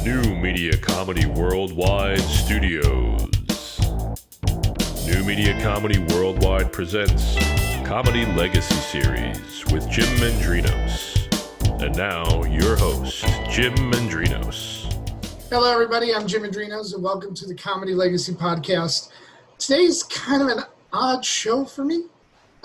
New Media Comedy Worldwide Studios. New Media Comedy Worldwide presents Comedy Legacy Series with Jim Mendrinos. And now, your host, Jim Mendrinos. Hello, everybody. I'm Jim Mendrinos, and welcome to the Comedy Legacy Podcast. Today's kind of an odd show for me,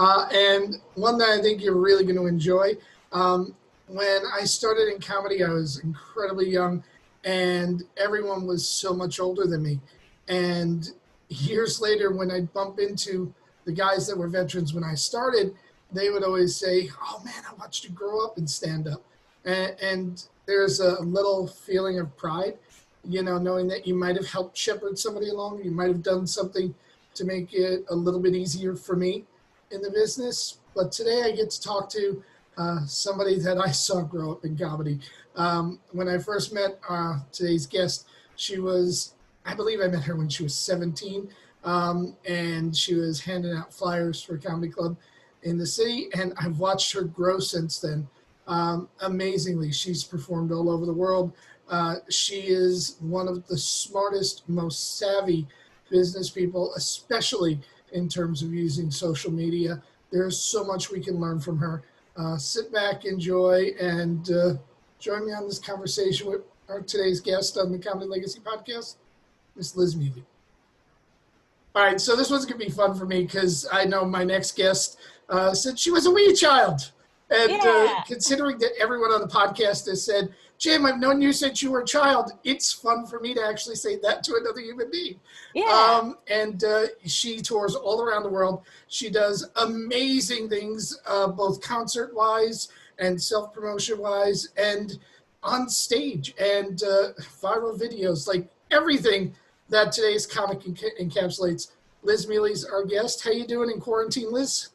and one that I think you're really going to enjoy. When I started in comedy, I was incredibly young, and everyone was so much older than me. And years later, when I'd bump into the guys that were veterans when I started, they would always say, "Oh man, I watched you grow up and stand up." And there's a little feeling of pride, you know, knowing that you might have helped shepherd somebody along. You might have done something to make it a little bit easier for me in the business. But today I get to talk to somebody that I saw grow up in comedy. When I first met today's guest, I believe I met her when she was 17, and she was handing out flyers for a comedy club in the city, and I've watched her grow since then. Amazingly, she's performed all over the world. She is one of the smartest, most savvy business people, especially in terms of using social media. There's so much we can learn from her. Sit back, enjoy, and join me on this conversation with our today's guest on the Comedy Legacy Podcast, Miss Liz Miele. All right, so this one's going to be fun for me because I know my next guest said she was a wee child. And considering that everyone on the podcast has said, "Jim, I've known you since you were a child," it's fun for me to actually say that to another human being. Yeah. She tours all around the world. She does amazing things, both concert-wise and self-promotion-wise and on stage and viral videos, like everything that today's comic encapsulates. Liz Miele's our guest. How you doing in quarantine, Liz?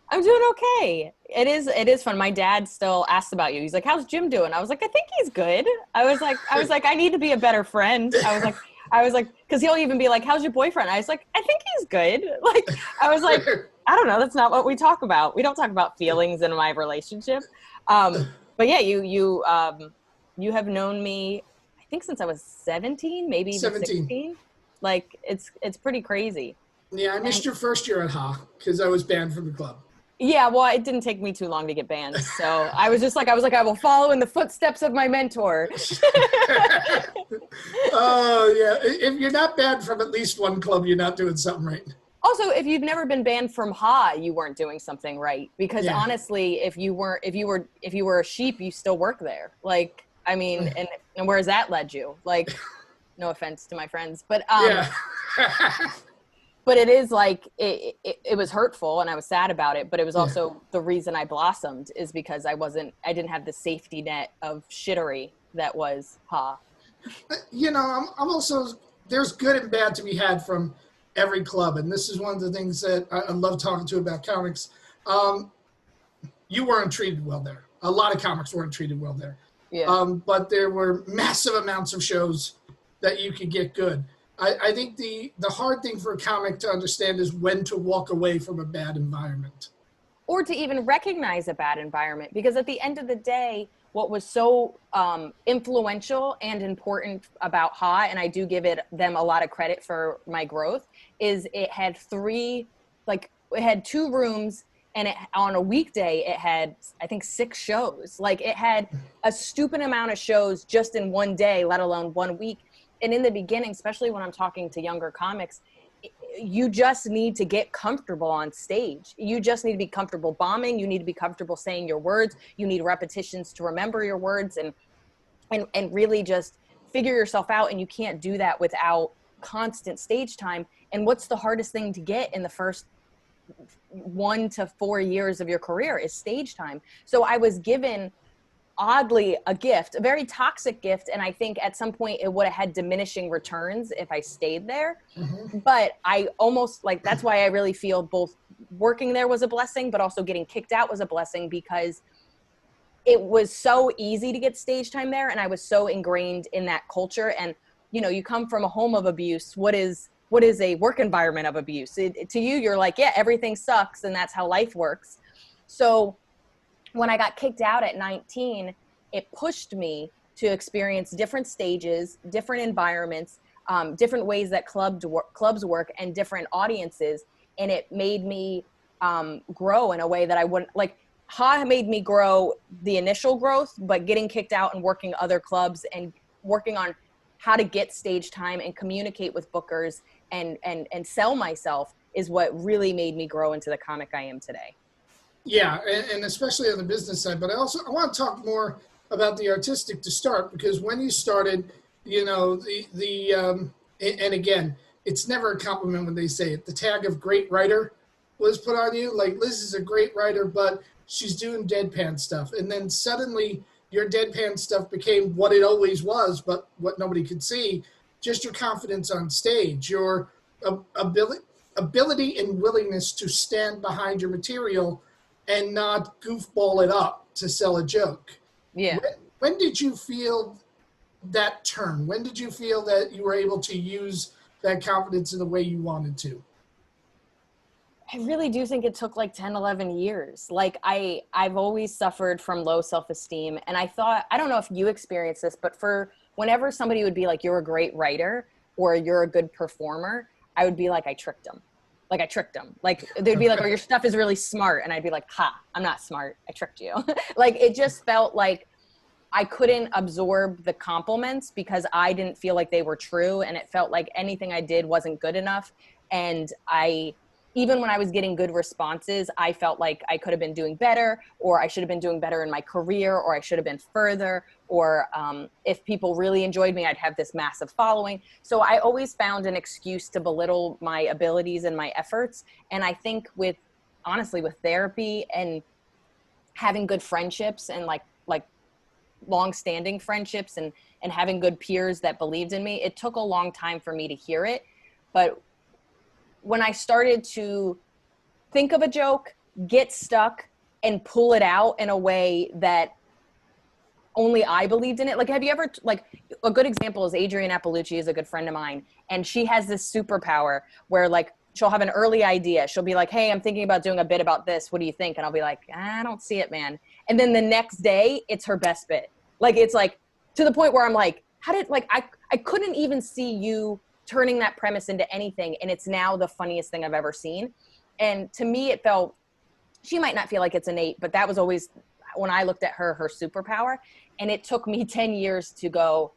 I'm doing okay. It is fun. My dad still asks about you. He's like, "How's Jim doing?" I was like, "I think he's good." I was like, "I need to be a better friend." I was like, because he'll even be like, "How's your boyfriend?" I was like, "I think he's good." I was like, I don't know. That's not what we talk about. We don't talk about feelings in my relationship. But yeah, you have known me, I think, since I was 17, maybe even 16. Like it's pretty crazy. Yeah, I missed your first year at Ha because I was banned from the club. Yeah, well, it didn't take me too long to get banned. So I was like, I will follow in the footsteps of my mentor. Oh, yeah. If you're not banned from at least one club, you're not doing something right. Also, if you've never been banned from Ha, you weren't doing something right. Because honestly, if you were a sheep, you still work there. Like, I mean, and where's that led you? Like, no offense to my friends, but yeah. But it is like, it was hurtful and I was sad about it, but it was also the reason I blossomed is because I didn't have the safety net of shittery that was Ha. You know, I'm also, there's good and bad to be had from every club. And this is one of the things that I love talking to about comics. You weren't treated well there. A lot of comics weren't treated well there. Yeah. But there were massive amounts of shows that you could get good. I think the hard thing for a comic to understand is when to walk away from a bad environment. Or to even recognize a bad environment. Because at the end of the day, what was so influential and important about Ha, and I do give them a lot of credit for my growth, is it had it had 2 rooms, and on a weekday, it had, I think, 6 shows. Like, it had a stupid amount of shows just in one day, let alone 1 week. And in the beginning, especially when I'm talking to younger comics, you just need to get comfortable on stage. You just need to be comfortable bombing. You need to be comfortable saying your words. You need repetitions to remember your words and really just figure yourself out. And you can't do that without constant stage time. And what's the hardest thing to get in the first 1 to 4 years of your career is stage time. So I was given, oddly, a gift, a very toxic gift. And I think at some point it would have had diminishing returns if I stayed there. Mm-hmm. But I almost that's why I really feel both working there was a blessing, but also getting kicked out was a blessing because it was so easy to get stage time there. And I was so ingrained in that culture. And, you know, you come from a home of abuse. What is a work environment of abuse? To you, you're like, yeah, everything sucks. And that's how life works. So when I got kicked out at 19, it pushed me to experience different stages, different environments, different ways that clubs work, and different audiences. And it made me grow in a way that I wouldn't, like, Ha made me grow the initial growth, but getting kicked out and working other clubs and working on how to get stage time and communicate with bookers and sell myself is what really made me grow into the comic I am today. Yeah, and especially on the business side. But I want to talk more about the artistic to start, because when you started, you know, and again, it's never a compliment when they say it. The tag of great writer was put on you. Like, Liz is a great writer, but she's doing deadpan stuff. And then suddenly your deadpan stuff became what it always was, but what nobody could see. Just your confidence on stage, your ability and willingness to stand behind your material and not goofball it up to sell a joke. Yeah. When did you feel that turn? When did you feel that you were able to use that confidence in the way you wanted to? I really do think it took like 10, 11 years. Like I've always suffered from low self-esteem. And I thought, I don't know if you experienced this, but for whenever somebody would be like, you're a great writer or you're a good performer, I would be like, I tricked them. Like I tricked them. Like they'd be like, oh, your stuff is really smart. And I'd be like, ha, I'm not smart. I tricked you. Like it just felt like I couldn't absorb the compliments because I didn't feel like they were true. And it felt like anything I did wasn't good enough. And even when I was getting good responses, I felt like I could have been doing better, or I should have been doing better in my career, or I should have been further, or if people really enjoyed me, I'd have this massive following. So I always found an excuse to belittle my abilities and my efforts. And I think honestly, with therapy and having good friendships and like long-standing friendships and having good peers that believed in me, it took a long time for me to hear it. But when I started to think of a joke, get stuck, and pull it out in a way that only I believed in it. Like, have you ever, like, a good example is Adrienne Appalucci is a good friend of mine. And she has this superpower where, like, she'll have an early idea. She'll be like, hey, I'm thinking about doing a bit about this. What do you think? And I'll be like, I don't see it, man. And then the next day, it's her best bit. Like, it's like, to the point where I'm like, I couldn't even see you turning that premise into anything. And it's now the funniest thing I've ever seen. And to me, it felt, she might not feel like it's innate, but that was always, when I looked at her superpower. And it took me 10 years to go,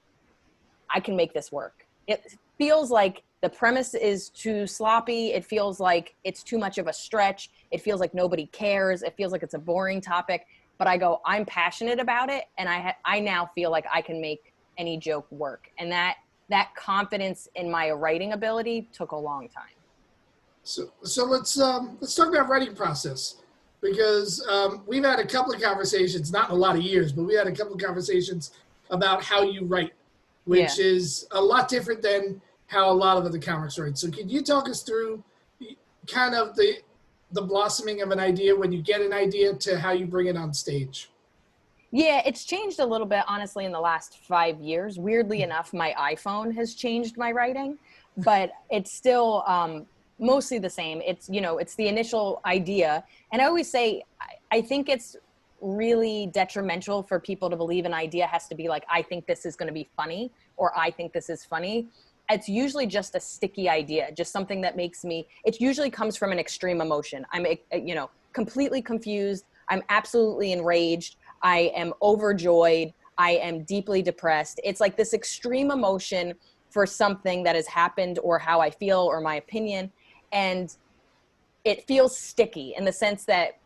I can make this work. It feels like the premise is too sloppy. It feels like it's too much of a stretch. It feels like nobody cares. It feels like it's a boring topic. But I go, I'm passionate about it. And I now feel like I can make any joke work. And that confidence in my writing ability took a long time. So let's talk about writing process, because we've had a couple of conversations, not in a lot of years, but we had a couple of conversations about how you write, which is a lot different than how a lot of other comics write. So can you talk us through kind of the blossoming of an idea when you get an idea to how you bring it on stage? Yeah, it's changed a little bit, honestly, in the last 5 years. Weirdly enough, my iPhone has changed my writing, but it's still mostly the same. It's, it's the initial idea. And I always say, I think it's really detrimental for people to believe an idea has to be like, I think this is going to be funny, or I think this is funny. It's usually just a sticky idea, just something that makes me, it usually comes from an extreme emotion. I'm, completely confused. I'm absolutely enraged. I am overjoyed. I am deeply depressed. It's like this extreme emotion for something that has happened, or how I feel, or my opinion. And it feels sticky in the sense that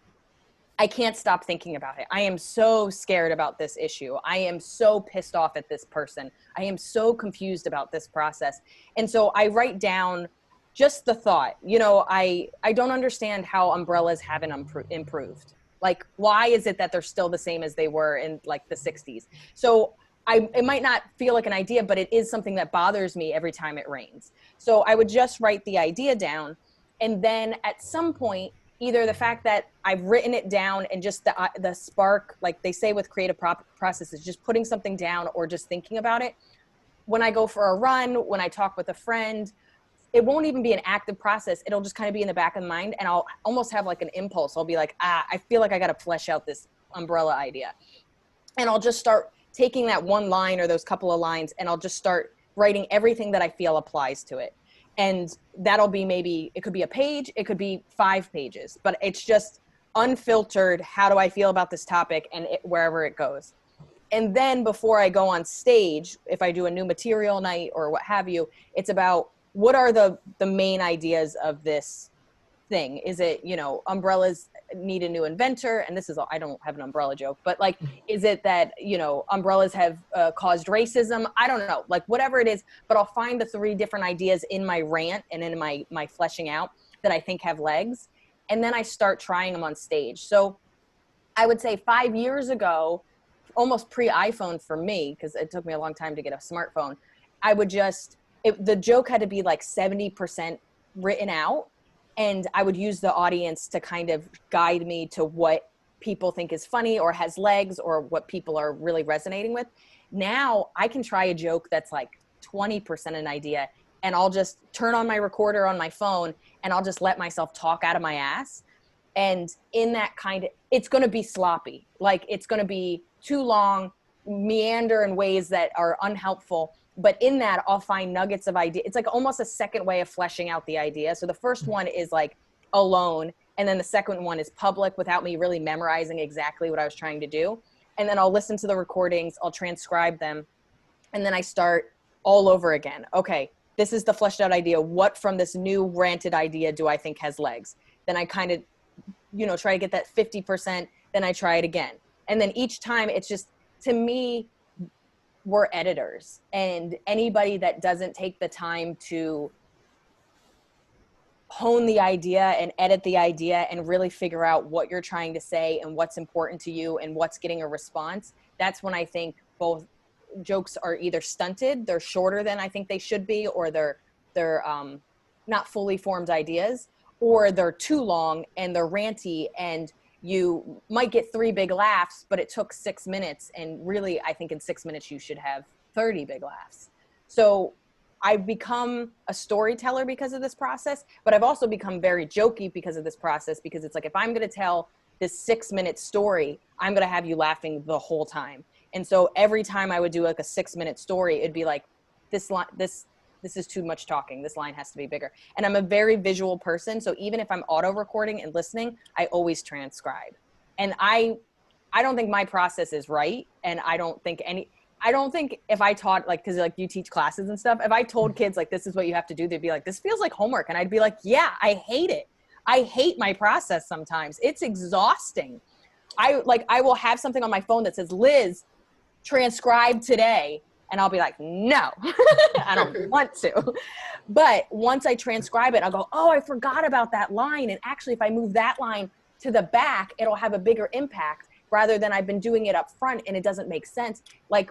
I can't stop thinking about it. I am so scared about this issue. I am so pissed off at this person. I am so confused about this process. And so I write down just the thought, I don't understand how umbrellas haven't improved. Like, why is it that they're still the same as they were in like the 60s? So it might not feel like an idea, but it is something that bothers me every time it rains. So I would just write the idea down. And then at some point, either the fact that I've written it down and just the spark, like they say with creative processes, just putting something down or just thinking about it. When I go for a run, when I talk with a friend, it won't even be an active process. It'll just kind of be in the back of the mind, and I'll almost have like an impulse. I'll be like, I feel like I got to flesh out this umbrella idea. And I'll just start taking that one line or those couple of lines, and I'll just start writing everything that I feel applies to it. And that'll be maybe, it could be a page, it could be 5 pages, but it's just unfiltered. How do I feel about this topic, and wherever it goes. And then before I go on stage, if I do a new material night or what have you, it's about what are the main ideas of this thing. Is it, umbrellas need a new inventor? And this is, I don't have an umbrella joke, but like, is it that, umbrellas have caused racism? I don't know, like whatever it is, but I'll find the 3 different ideas in my rant and in my fleshing out that I think have legs. And then I start trying them on stage. So I would say 5 years ago, almost pre-iPhone for me, because it took me a long time to get a smartphone, I would the joke had to be like 70% written out. And I would use the audience to kind of guide me to what people think is funny or has legs or what people are really resonating with. Now I can try a joke that's like 20% an idea, and I'll just turn on my recorder on my phone and I'll just let myself talk out of my ass. And in that it's going to be sloppy. Like it's going to be too long, meander in ways that are unhelpful. But in that, I'll find nuggets of idea. It's like almost a second way of fleshing out the idea. So the first one is like alone. And then the second one is public without me really memorizing exactly what I was trying to do. And then I'll listen to the recordings, I'll transcribe them. And then I start all over again. Okay, this is the fleshed out idea. What from this new ranted idea do I think has legs? Then I kind of, try to get that 50%. Then I try it again. And then each time it's just, to me, we're editors, and anybody that doesn't take the time to hone the idea and edit the idea and really figure out what you're trying to say and what's important to you and what's getting a response, that's when I think both jokes are either stunted, they're shorter than I think they should be, or they're not fully formed ideas, or they're too long and they're ranty, and you might get 3 big laughs, but it took 6 minutes. And really, I think in 6 minutes, you should have 30 big laughs. So I've become a storyteller because of this process, but I've also become very jokey because of this process, because it's like, if I'm going to tell this 6-minute story, I'm going to have you laughing the whole time. And so every time I would do like a 6-minute story, it'd be like, this is too much talking. This line has to be bigger. And I'm a very visual person. So even if I'm auto recording and listening, I always transcribe. And I don't think my process is right. And I don't think if I taught, like, cause like you teach classes and stuff, if I told kids like, this is what you have to do, they'd be like, this feels like homework. And I'd be like, yeah, I hate it. I hate my process sometimes. It's exhausting. I will have something on my phone that says, Liz, transcribe today. And I'll be like, no, I don't want to. But once I transcribe it, I'll go, oh, I forgot about that line. And actually, if I move that line to the back, it'll have a bigger impact, rather than I've been doing it up front and it doesn't make sense. Like,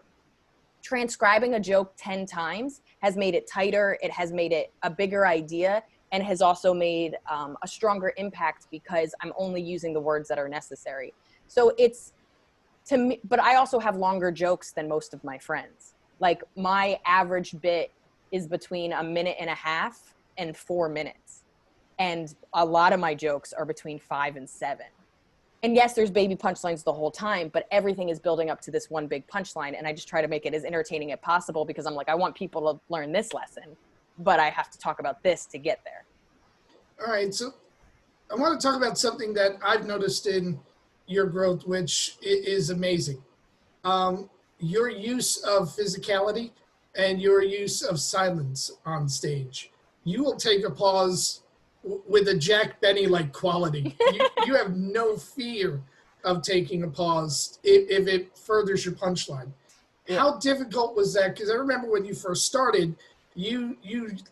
transcribing a joke 10 times has made it tighter. It has made it a bigger idea, and has also made a stronger impact, because I'm only using the words that are necessary. So it's, to me, but I also have longer jokes than most of my friends. Like, my average bit is between 1.5 minutes and 4 minutes. And a lot of my jokes are between 5 and 7. And yes, there's baby punchlines the whole time, but everything is building up to this one big punchline. And I just try to make it as entertaining as possible, because I'm like, I want people to learn this lesson, but I have to talk about this to get there. All right. So I want to talk about something that I've noticed in your growth, which is amazing. Your use of physicality and your use of silence on stage. You will take applause with a Jack Benny-like quality. You have no fear of taking a pause if it furthers your punchline. Yeah. How difficult was that? Because I remember when you first started, you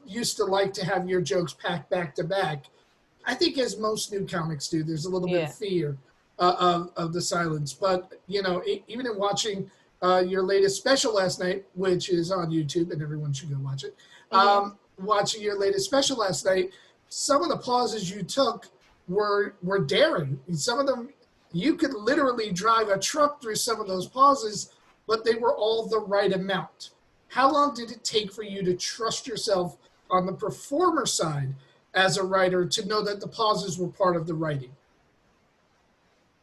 used to like to have your jokes packed back to back. I think, as most new comics do, there's a little bit of fear of the silence. But, even in watching your latest special last night, which is on YouTube, and everyone should go watch it, watching your latest special last night, some of the pauses you took were daring. Some of them, you could literally drive a truck through some of those pauses, but they were all the right amount. How long did it take for you to trust yourself on the performer side as a writer to know that the pauses were part of the writing?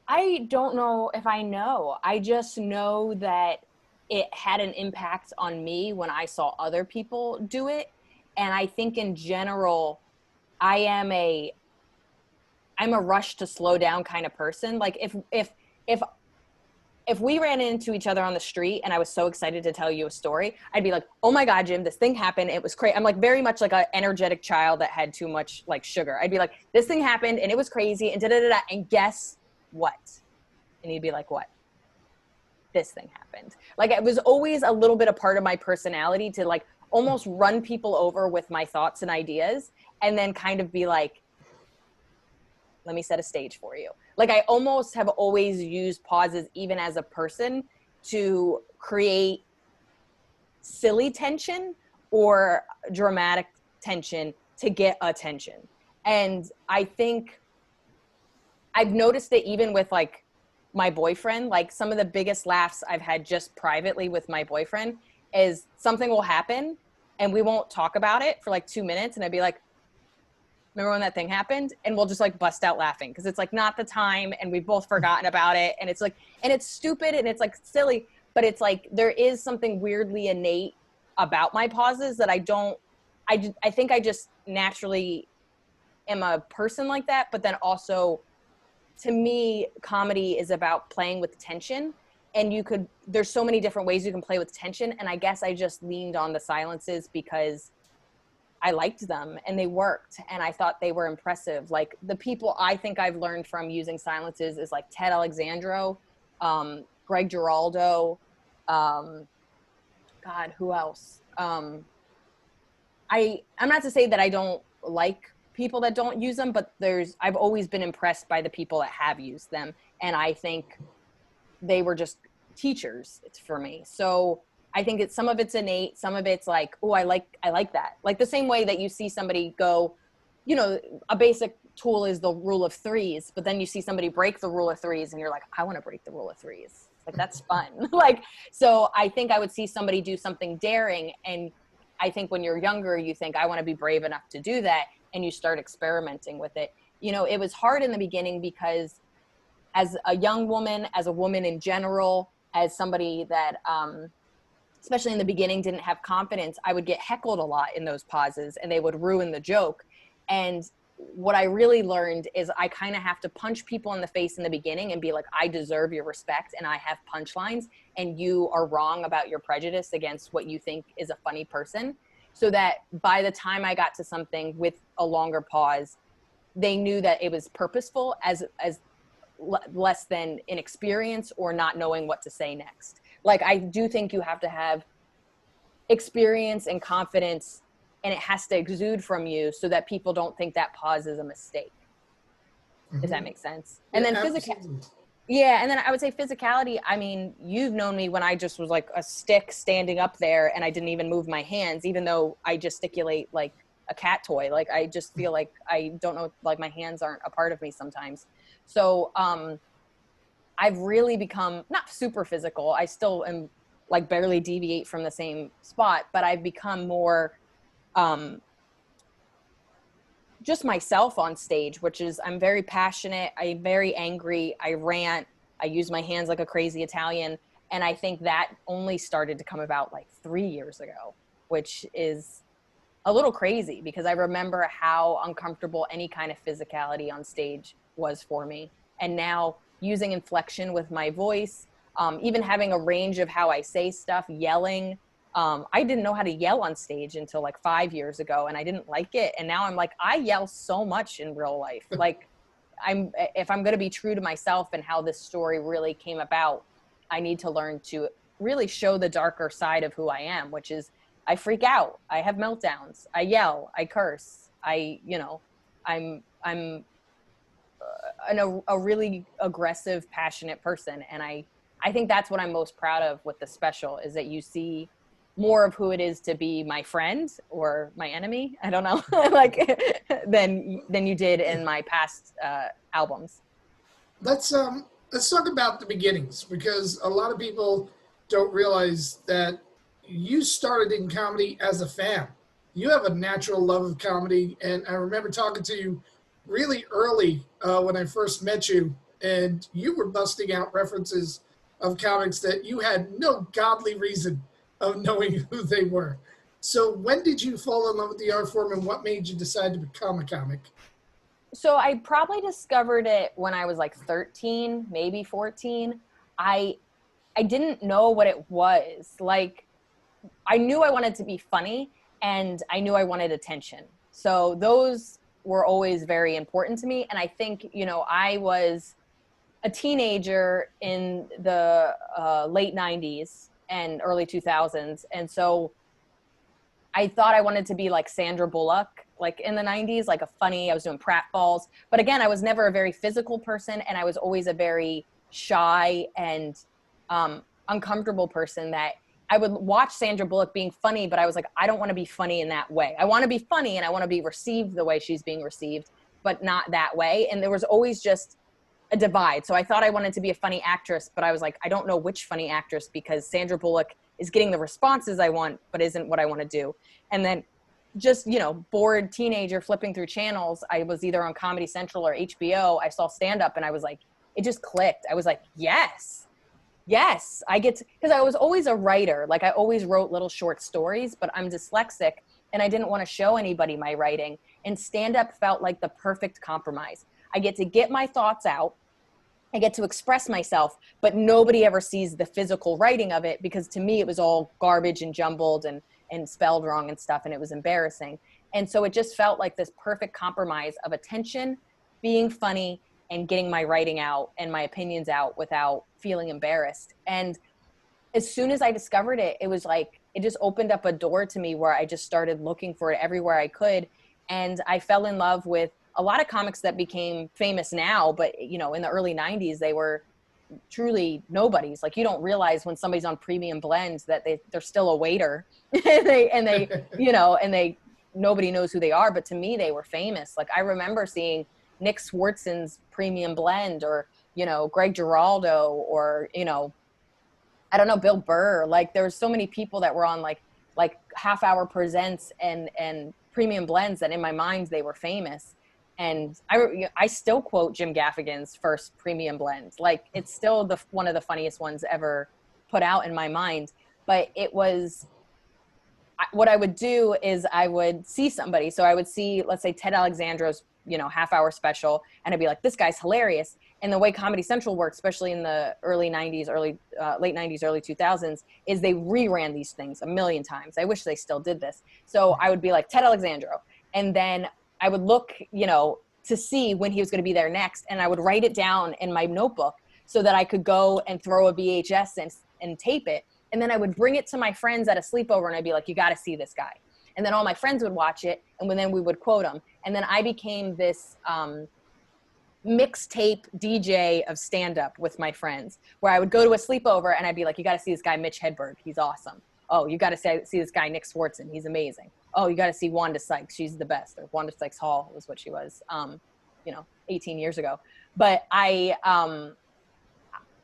I don't know if I know. I just know that it had an impact on me when I saw other people do it. And I think in general, I'm a rush to slow down kind of person. Like if we ran into each other on the street and I was so excited to tell you a story, I'd be like, oh my God, Jim, this thing happened. It was crazy. I'm like very much like an energetic child that had too much like sugar. I'd be like, this thing happened and it was crazy and da-da-da-da. And guess what? And he'd be like, what? This thing happened. Like it was always a little bit a part of my personality to like almost run people over with my thoughts and ideas and then kind of be like, let me set a stage for you. Like I almost have always used pauses even as a person to create silly tension or dramatic tension to get attention. And I think I've noticed it even with like my boyfriend, like some of the biggest laughs I've had just privately with my boyfriend is something will happen and we won't talk about it for like 2 minutes. And I'd be like, remember when that thing happened? And we'll just like bust out laughing because it's like not the time and we've both forgotten about it. And it's like, and it's stupid and it's like silly, but it's like there is something weirdly innate about my pauses that I think I just naturally am a person like that. But then also to me, comedy is about playing with tension, and there's so many different ways you can play with tension. And I guess I just leaned on the silences because I liked them and they worked and I thought they were impressive. Like the people I think I've learned from using silences is like Ted Alexandro, Greg Giraldo, God, who else? I'm not to say that I don't like people that don't use them, but I've always been impressed by the people that have used them. And I think they were just teachers for me. So I think some of it's innate, some of it's like, oh, I like that. Like the same way that you see somebody go, you know, a basic tool is the rule of threes, but then you see somebody break the rule of threes and you're like, I want to break the rule of threes. Like, that's fun. Like, so I think I would see somebody do something daring. And I think when you're younger, you think I want to be brave enough to do that. And you start experimenting with it. You know, it was hard in the beginning because as a young woman, as a woman in general, as somebody that, especially in the beginning, didn't have confidence, I would get heckled a lot in those pauses and they would ruin the joke. And what I really learned is I kind of have to punch people in the face in the beginning and be like, I deserve your respect and I have punchlines and you are wrong about your prejudice against what you think is a funny person. So that by the time I got to something with a longer pause, they knew that it was purposeful as less than inexperience or not knowing what to say next. Like, I do think you have to have experience and confidence, and it has to exude from you so that people don't think that pause is a mistake. Mm-hmm. If that makes sense. And then yeah. And then I would say physicality. I mean, you've known me when I just was like a stick standing up there and I didn't even move my hands, even though I gesticulate like a cat toy. Like, I just feel like I don't know, like my hands aren't a part of me sometimes. So, I've really become not super physical. I still am like barely deviate from the same spot, but I've become more, just myself on stage, which is I'm very passionate. I'm very angry. I rant. I use my hands like a crazy Italian. And I think that only started to come about like 3 years ago, which is a little crazy because I remember how uncomfortable any kind of physicality on stage was for me. And now using inflection with my voice, even having a range of how I say stuff, yelling, I didn't know how to yell on stage until like 5 years ago and I didn't like it. And now I'm like, I yell so much in real life. Like if I'm going to be true to myself and how this story really came about, I need to learn to really show the darker side of who I am, which is I freak out. I have meltdowns. I yell, I curse. I'm a really aggressive, passionate person. And I think that's what I'm most proud of with the special is that you see more of who it is to be my friend or my enemy. I don't know, like than you did in my past albums. Let's talk about the beginnings, because a lot of people don't realize that you started in comedy as a fan. You have a natural love of comedy, and I remember talking to you really early when I first met you, and you were busting out references of comics that you had no godly reason of knowing who they were. So when did you fall in love with the art form, and what made you decide to become a comic? So I probably discovered it when I was like 13, maybe 14. I didn't know what it was. Like, I knew I wanted to be funny, and I knew I wanted attention. So those were always very important to me. And I think, I was a teenager in the late 90s and early 2000s. And so I thought I wanted to be like Sandra Bullock, like in the 90s, like I was doing pratfalls. But again, I was never a very physical person, and I was always a very shy and uncomfortable person that I would watch Sandra Bullock being funny, but I was like, I don't want to be funny in that way. I want to be funny, and I want to be received the way she's being received, but not that way. And there was always just a divide. So I thought I wanted to be a funny actress, but I was like, I don't know which funny actress, because Sandra Bullock is getting the responses I want, but isn't what I want to do. And then just, bored teenager flipping through channels. I was either on Comedy Central or HBO. I saw stand up, and I was like, it just clicked. I was like, yes, I get to, because I was always a writer. Like, I always wrote little short stories, but I'm dyslexic, and I didn't want to show anybody my writing. And stand up felt like the perfect compromise. I get to get my thoughts out. I get to express myself, but nobody ever sees the physical writing of it, because to me it was all garbage and jumbled and spelled wrong and stuff, and it was embarrassing. And so it just felt like this perfect compromise of attention, being funny, and getting my writing out and my opinions out without feeling embarrassed. And as soon as I discovered it, it was like, it just opened up a door to me where I just started looking for it everywhere I could. And I fell in love with a lot of comics that became famous now, but in the early 90s, they were truly nobodies. Like, you don't realize when somebody's on Premium Blend that they're still a waiter and they nobody knows who they are. But to me, they were famous. Like, I remember seeing Nick Swartzen's Premium Blend, or, Greg Giraldo, or, I don't know, Bill Burr. Like, there were so many people that were on like Half Hour Presents and Premium Blends that in my mind, they were famous. And I still quote Jim Gaffigan's first Premium Blend. Like, it's still one of the funniest ones ever put out in my mind. But it was, what I would do is I would see somebody. So I would see, let's say, Ted Alexandro's, half-hour special, and I'd be like, this guy's hilarious. And the way Comedy Central worked, especially in the early 90s, late 90s, early 2000s, is they reran these things a million times. I wish they still did this. So I would be like, Ted Alexandro. And then I would look, to see when he was going to be there next. And I would write it down in my notebook so that I could go and throw a VHS and tape it. And then I would bring it to my friends at a sleepover, and I'd be like, you got to see this guy. And then all my friends would watch it, and then we would quote him. And then I became this mixtape DJ of stand-up with my friends, where I would go to a sleepover and I'd be like, you got to see this guy, Mitch Hedberg. He's awesome. Oh, you got to see this guy, Nick Swartzen. He's amazing. Oh, you got to see Wanda Sykes. She's the best. Or Wanda Sykes Hall was what she was, 18 years ago. But I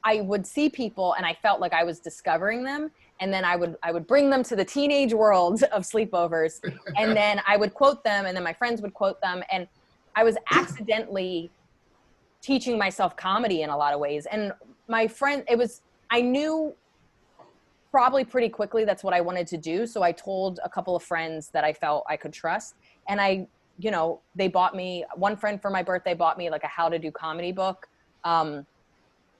would see people, and I felt like I was discovering them. And then I would bring them to the teenage world of sleepovers, and then I would quote them, and then my friends would quote them. And I was accidentally teaching myself comedy in a lot of ways. And I knew probably pretty quickly that's what I wanted to do. So I told a couple of friends that I felt I could trust. And they bought me, one friend for my birthday bought me like a how to do comedy book.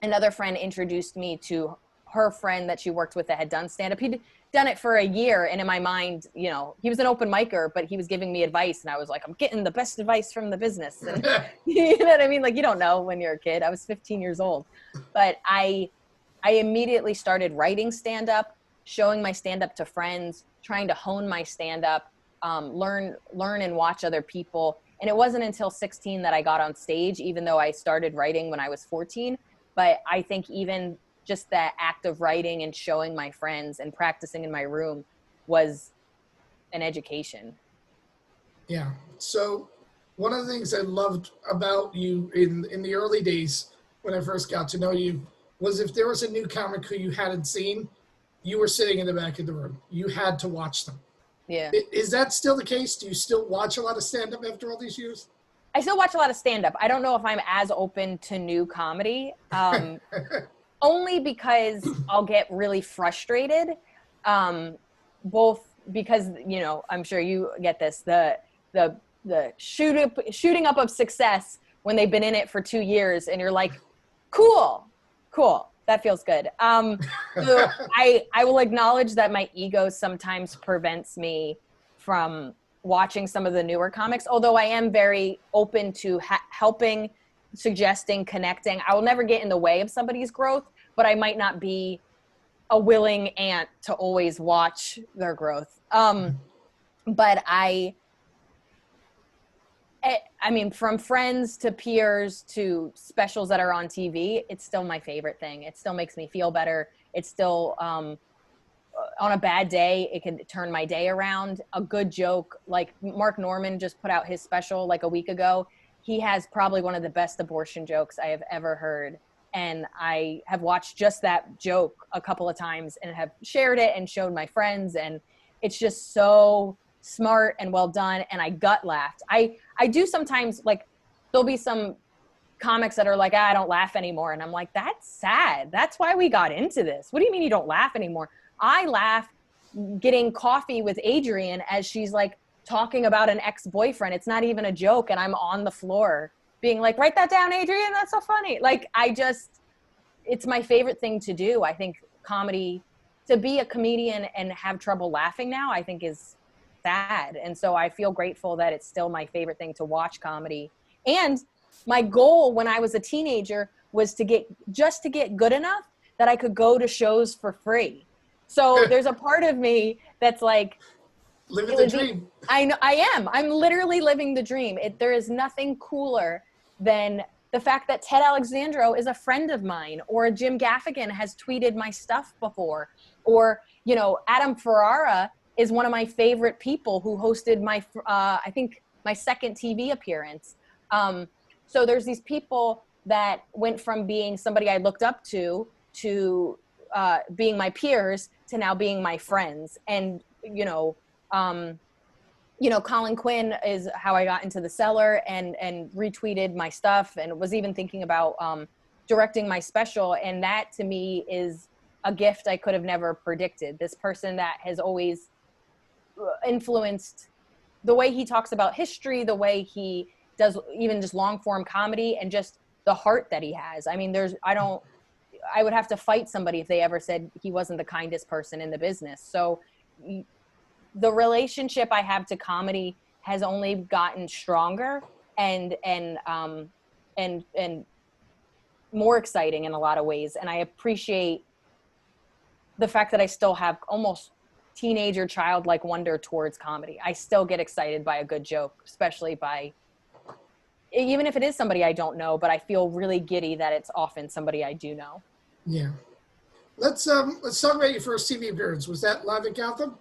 Another friend introduced me to her friend that she worked with that had done stand-up. He'd done it for a year. And in my mind, he was an open micer, but he was giving me advice. And I was like, I'm getting the best advice from the business. And you know what I mean? Like, you don't know when you're a kid. I was 15 years old. But I immediately started writing stand-up, showing my stand-up to friends, trying to hone my stand-up, learn and watch other people. And it wasn't until 16 that I got on stage, even though I started writing when I was 14. But I think even just that act of writing and showing my friends and practicing in my room was an education. Yeah. So one of the things I loved about you in the early days when I first got to know you was if there was a new comic who you hadn't seen, you were sitting in the back of the room. You had to watch them. Yeah. Is that still the case? Do you still watch a lot of stand-up after all these years? I still watch a lot of stand-up. I don't know if I'm as open to new comedy. only because I'll get really frustrated. Both because, you know, I'm sure you get this, the shooting up of success when they've been in it for 2 years and you're like, cool, that feels good. So I will acknowledge that my ego sometimes prevents me from watching some of the newer comics, although I am very open to helping, suggesting, connecting. I will never get in the way of somebody's growth, but I might not be a willing aunt to always watch their growth. But I mean, from friends to peers to specials that are on TV, it's still my favorite thing. It still makes me feel better. It's still, on a bad day, it can turn my day around. A good joke, like Mark Norman just put out his special like a week ago. He has probably one of the best abortion jokes I have ever heard. And I have watched just that joke a couple of times and have shared it and showed my friends. And it's just so smart and well done. And I gut laughed. I do sometimes, like, there'll be some comics that are like, I don't laugh anymore. And I'm like, that's sad. That's why we got into this. What do you mean you don't laugh anymore? I laugh getting coffee with Adrienne as she's like talking about an ex-boyfriend. It's not even a joke. And I'm on the floor being like, write that down, Adrienne. That's so funny. Like, it's my favorite thing to do. I think comedy, to be a comedian and have trouble laughing now, I think is sad. And so I feel grateful that it's still my favorite thing to watch comedy. And my goal when I was a teenager was to get good enough that I could go to shows for free. So there's a part of me that's like, living the dream. I know I am. I'm literally living the dream. There is nothing cooler than the fact that Ted Alexandro is a friend of mine, or Jim Gaffigan has tweeted my stuff before, or, you know, Adam Ferrara is one of my favorite people who hosted my, I think my second TV appearance. So there's these people that went from being somebody I looked up to being my peers to now being my friends. And, Colin Quinn is how I got into The Cellar and retweeted my stuff and was even thinking about directing my special. And that to me is a gift I could have never predicted. This person that has always influenced the way he talks about history, the way he does even just long form comedy, and just the heart that he has. I mean, I would have to fight somebody if they ever said he wasn't the kindest person in the business. So the relationship I have to comedy has only gotten stronger and more exciting in a lot of ways. And I appreciate the fact that I still have almost teenager childlike wonder towards comedy. I still get excited by a good joke, especially even if it is somebody I don't know, but I feel really giddy that it's often somebody I do know. Yeah. Let's talk about your first TV appearance. Was that live at Gotham?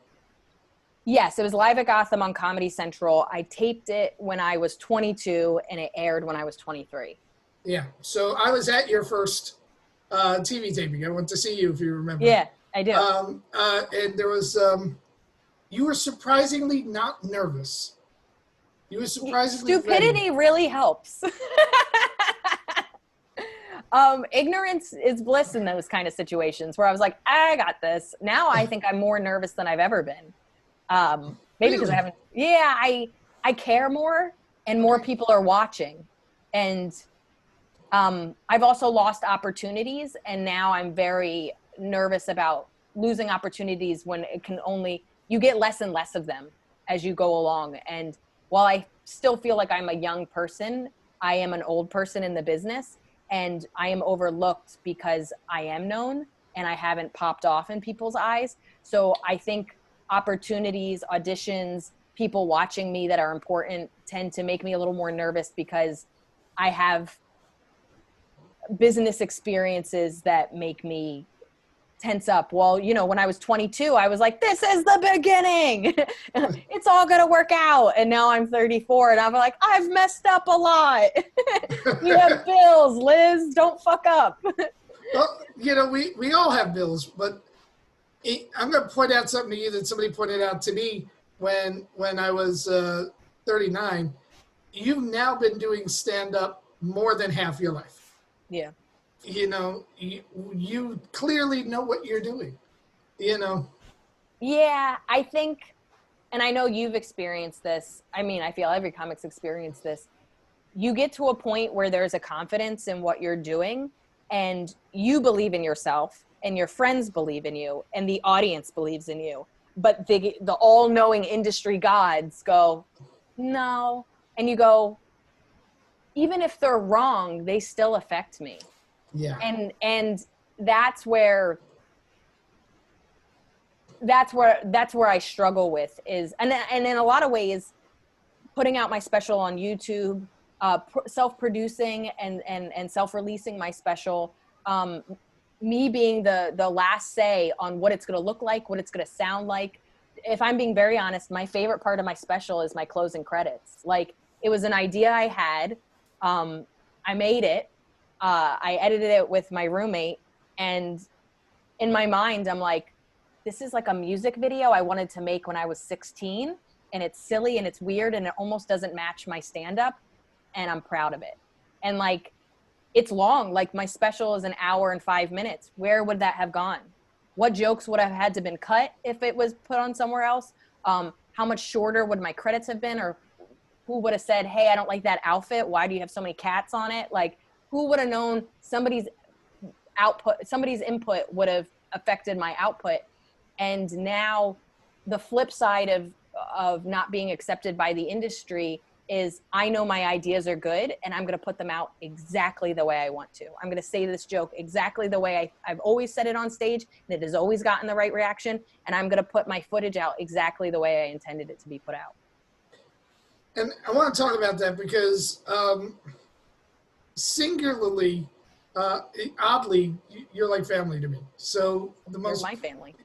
Yes, it was live at Gotham on Comedy Central. I taped it when I was 22 and it aired when I was 23. Yeah. So I was at your first TV taping. I went to see you, if you remember. Yeah, I do. And there was, you were surprisingly not nervous. You were surprisingly Stupidity really helps. Ignorance is bliss in those kind of situations where I was like, I got this. Now I think I'm more nervous than I've ever been. Maybe because I care more and more people are watching. And I've also lost opportunities, and now I'm very nervous about losing opportunities when you get less and less of them as you go along. And while I still feel like I'm a young person, I am an old person in the business, and I am overlooked because I am known and I haven't popped off in people's eyes. So I think opportunities, auditions, people watching me that are important tend to make me a little more nervous because I have business experiences that make me tense up. Well, when I was 22, I was like, this is the beginning. It's all going to work out. And now I'm 34 and I'm like, I've messed up a lot. You have bills, Liz, don't fuck up. Well, we all have bills, but I'm going to point out something to you that somebody pointed out to me when I was 39. You've now been doing stand-up more than half your life. Yeah. you know, you clearly know what you're doing, you know. Yeah, I think, and I know you've experienced this. I mean, I feel every comic's experienced this. You get to a point where there's a confidence in what you're doing, and you believe in yourself, and your friends believe in you, and the audience believes in you. But the all-knowing industry gods go, no. And you go, even if they're wrong, they still affect me. Yeah. And that's where I struggle with is, and in a lot of ways, putting out my special on YouTube, self-producing and self-releasing my special, me being the last say on what it's going to look like, what it's going to sound like. If I'm being very honest, my favorite part of my special is my closing credits. Like, it was an idea I had. I made it. I edited it with my roommate, and in my mind, I'm like, this is like a music video I wanted to make when I was 16, and it's silly and it's weird and it almost doesn't match my stand-up, and I'm proud of it. And like, it's long. Like, my special is an hour and 5 minutes. Where would that have gone? What jokes would have had to been cut if it was put on somewhere else? How much shorter would my credits have been? Or who would have said, hey, I don't like that outfit. Why do you have so many cats on it? Like, who would have known somebody's input would have affected my output? And now the flip side of not being accepted by the industry is, I know my ideas are good and I'm going to put them out exactly the way I want to. I'm going to say this joke exactly the way I've always said it on stage, and it has always gotten the right reaction. And I'm going to put my footage out exactly the way I intended it to be put out. And I want to talk about that because singularly, oddly, you're like family to me. So You're my family.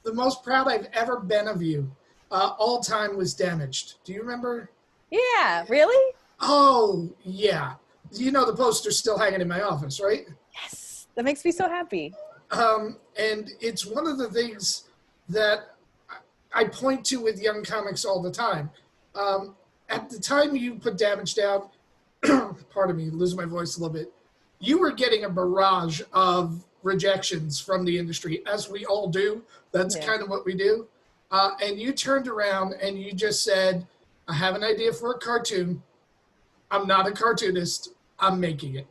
the most proud I've ever been of you, all time, was Damaged. Do you remember? Yeah, really? Oh, yeah. You know the poster's still hanging in my office, right? Yes, that makes me so happy. And it's one of the things that I point to with young comics all the time. At the time you put Damaged out, pardon me, losing my voice a little bit, you were getting a barrage of rejections from the industry, as we all do. That's kind of what we do. And you turned around and you just said, I have an idea for a cartoon. I'm not a cartoonist. I'm making it.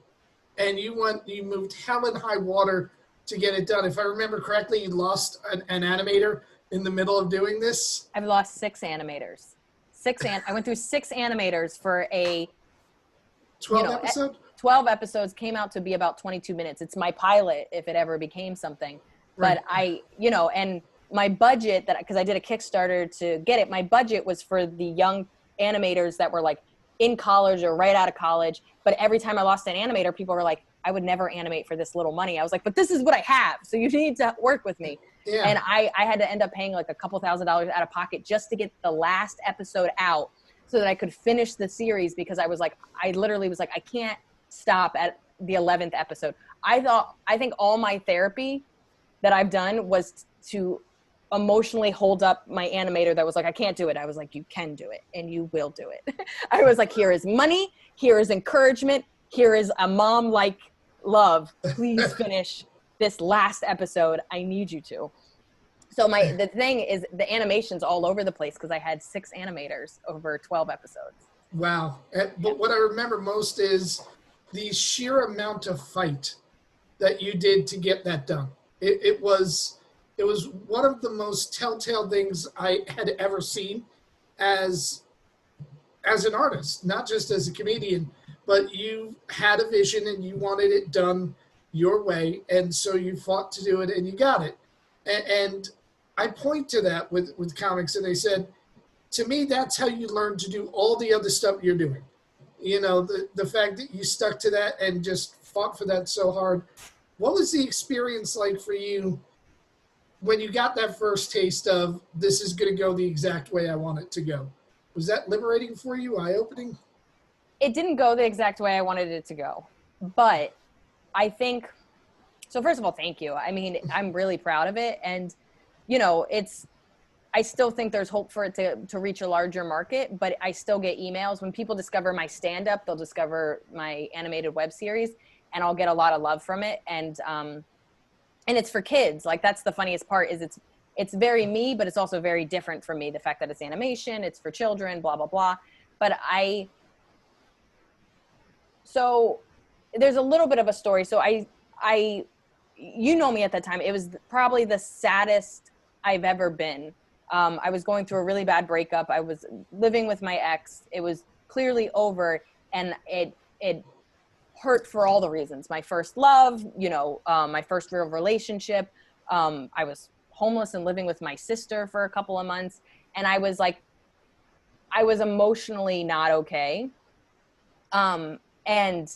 And you moved hell and high water to get it done. If I remember correctly, you lost an animator in the middle of doing this. I've lost 6 animators. I went through 6 animators for a 12 episode? 12 episodes, came out to be about 22 minutes. It's my pilot if it ever became something. Right. But and my budget, because I did a Kickstarter to get it, my budget was for the young animators that were like in college or right out of college. But every time I lost an animator, people were like, I would never animate for this little money. I was like, but this is what I have, so you need to work with me. Yeah. And I had to end up paying like a couple $1,000s out of pocket just to get the last episode out so that I could finish the series, because I literally was like, I can't stop at the 11th episode. I think all my therapy that I've done was to emotionally hold up my animator that was like, I can't do it. I was like, you can do it and you will do it. I was like, here is money, here is encouragement, here is a mom-like love. Please finish this last episode. I need you to. So the thing is, the animation's all over the place because I had 6 animators over 12 episodes. Wow. But what I remember most is the sheer amount of fight that you did to get that done. It was one of the most telltale things I had ever seen as an artist, not just as a comedian, but you had a vision and you wanted it done your way, and so you fought to do it and you got it. And I point to that with comics, and they said, to me, that's how you learn to do all the other stuff you're doing. You know, the fact that you stuck to that and just fought for that so hard. What was the experience like for you when you got that first taste of, this is going to go the exact way I want it to go? Was that liberating for you, eye-opening? It didn't go the exact way I wanted it to go, but I think, so first of all, thank you. I mean, I'm really proud of it. And, I still think there's hope for it to reach a larger market, but I still get emails when people discover my stand-up, they'll discover my animated web series. and I'll get a lot of love from it. And it's for kids. Like, that's the funniest part, is it's very me, but it's also very different from me. The fact that it's animation, it's for children, blah, blah, blah. But so there's a little bit of a story. So you know me at that time. It was probably the saddest I've ever been. I was going through a really bad breakup. I was living with my ex. It was clearly over, and it hurt for all the reasons. My first love, my first real relationship. I was homeless and living with my sister for a couple of months. And I was emotionally not okay. And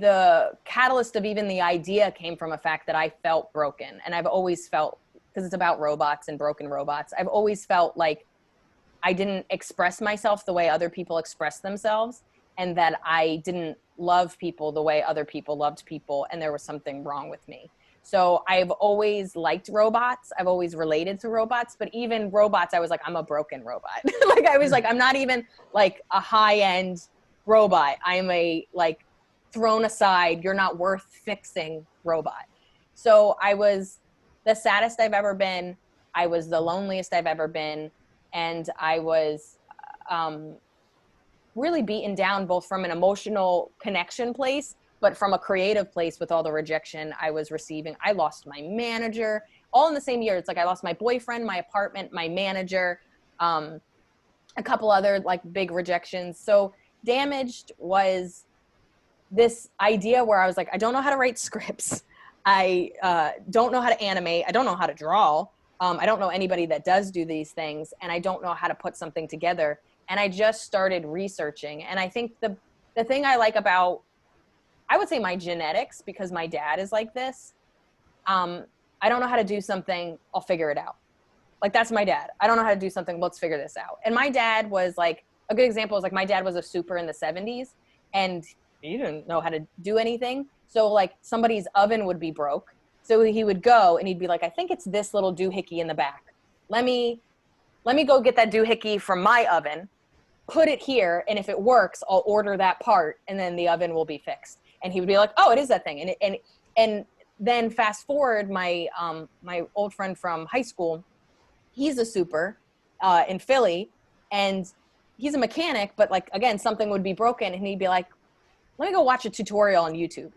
the catalyst of even the idea came from a fact that I felt broken. And I've always felt, because it's about robots and broken robots, I've always felt like I didn't express myself the way other people express themselves, and that I didn't love people the way other people loved people, and there was something wrong with me. So I've always liked robots. I've always related to robots, but even robots, I was like, I'm a broken robot. Like, I was like, I'm not even like a high-end robot. I'm a thrown aside, you're not worth fixing robot. So I was the saddest I've ever been. I was the loneliest I've ever been. And I was really beaten down, both from an emotional connection place, but from a creative place with all the rejection I was receiving. I lost my manager all in the same year. It's like I lost my boyfriend, my apartment, my manager, a couple other big rejections. So Damaged was this idea where I was like, I don't know how to write scripts. I don't know how to animate. I don't know how to draw. I don't know anybody that does do these things, and I don't know how to put something together. And I just started researching. And I think the thing I like about, I would say, my genetics, because my dad is like this, I don't know how to do something, I'll figure it out. Like, that's my dad. I don't know how to do something, let's figure this out. And my dad was a good example is my dad was a super in the 70s, and he didn't know how to do anything. So somebody's oven would be broke. So he would go and he'd be like, I think it's this little doohickey in the back. Let me go get that doohickey from my oven, put it here, and if it works, I'll order that part, and then the oven will be fixed. And he would be like, oh, it is that thing. And then fast forward, my old friend from high school, he's a super in Philly, and he's a mechanic, but again, something would be broken, and he'd be like, let me go watch a tutorial on YouTube.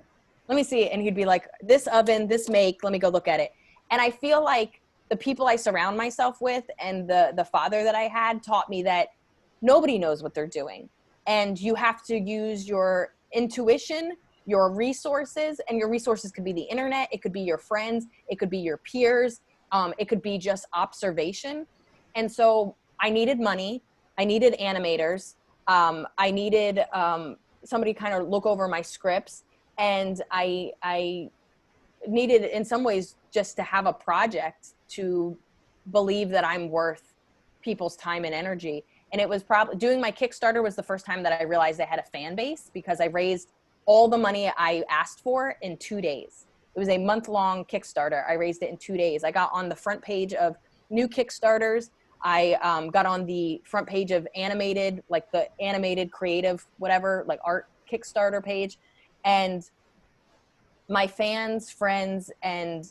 Let me see. And he'd be like, this oven, this make, let me go look at it. And I feel like the people I surround myself with and the father that I had taught me that nobody knows what they're doing. And you have to use your intuition, your resources, and your resources could be the internet. It could be your friends. It could be your peers. It could be just observation. And so I needed money. I needed animators. I needed somebody kind of look over my scripts. And I needed, in some ways, just to have a project to believe that I'm worth people's time and energy. And it was probably doing my Kickstarter was the first time that I realized I had a fan base, because I raised all the money I asked for in 2 days. It was a month-long Kickstarter. I raised it in 2 days. I got on the front page of new Kickstarters. I got on the front page of animated, the animated creative, whatever, art Kickstarter page. And my fans, friends, and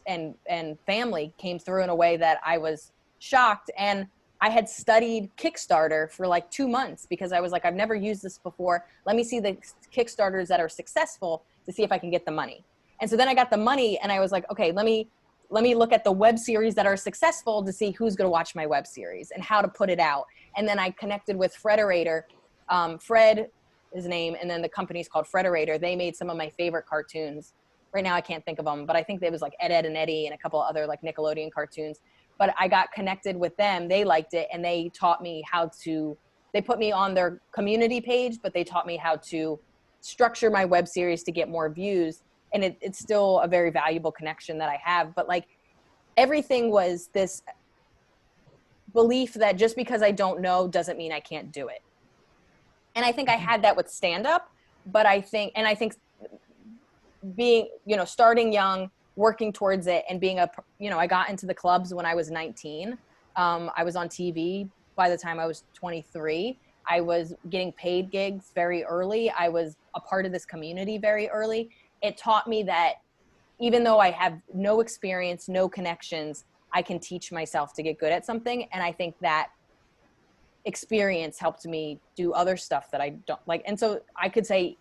family came through in a way that I was shocked. And I had studied Kickstarter for 2 months, because I was like, I've never used this before. Let me see the Kickstarters that are successful to see if I can get the money. And so then I got the money, and I was like, okay, let me look at the web series that are successful to see who's going to watch my web series and how to put it out. And then I connected with Frederator. Fred, his name, and then the company's called Frederator. They made some of my favorite cartoons. Right now I can't think of them, but I think it was Ed, Ed, and Eddie and a couple other Nickelodeon cartoons. But I got connected with them. They liked it, and they taught me they put me on their community page, but they taught me how to structure my web series to get more views. And it's still a very valuable connection that I have. But everything was this belief that just because I don't know doesn't mean I can't do it. And I think I had that with stand-up, but I think being, starting young, working towards it, and being I got into the clubs when I was 19. I was on TV by the time I was 23. I was getting paid gigs very early. I was a part of this community very early. it taught me that even though I have no experience, no connections, I can teach myself to get good at something. And I think that experience helped me do other stuff that I don't like. And so I could say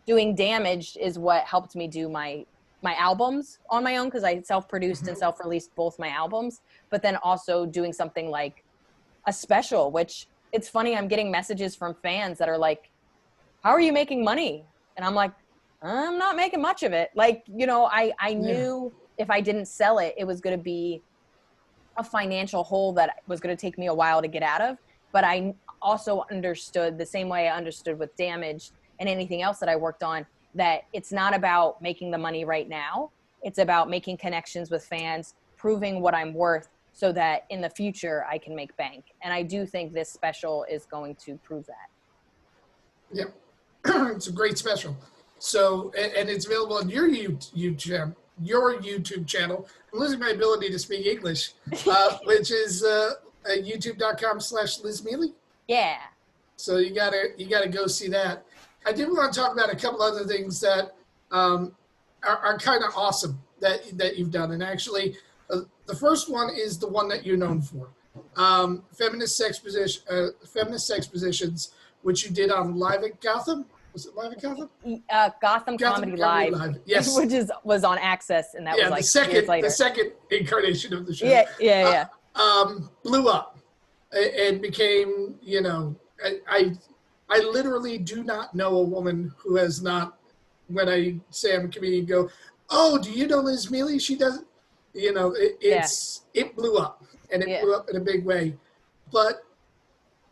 doing Damaged is what helped me do my albums on my own, because I self-produced and self-released both my albums, but then also doing something like a special, which it's funny, I'm getting messages from fans that are like, how are you making money? And I'm like, I'm not making much of it. Like, you know, I knew if I didn't sell it, it was going to be a financial hole that was going to take me a while to get out of. But I also understood the same way I understood with Damaged and anything else that I worked on, that it's not about making the money right now. It's about making connections with fans, proving what I'm worth so that in the future I can make bank. And I do think this special is going to prove that. Yep. It's a great special. So, and it's available on your YouTube channel. I'm losing my ability to speak English, which is youtube.com/Liz Miele. Yeah. So you gotta go see that. I did want to talk about a couple other things that are kind of awesome that you've done. And actually, the first one is the one that you're known for, feminist sex positions, which you did on Live at Gotham. Was it Live at Gotham? Gotham Comedy Live. Yes, which was on Access, and that was like years later. The second incarnation of the show. Yeah. Blew up and became, you know, I literally do not know a woman who has not, when I say I'm a comedian, go, oh, do you know Liz Miele? She does, you know, it blew up, and it blew up in a big way. But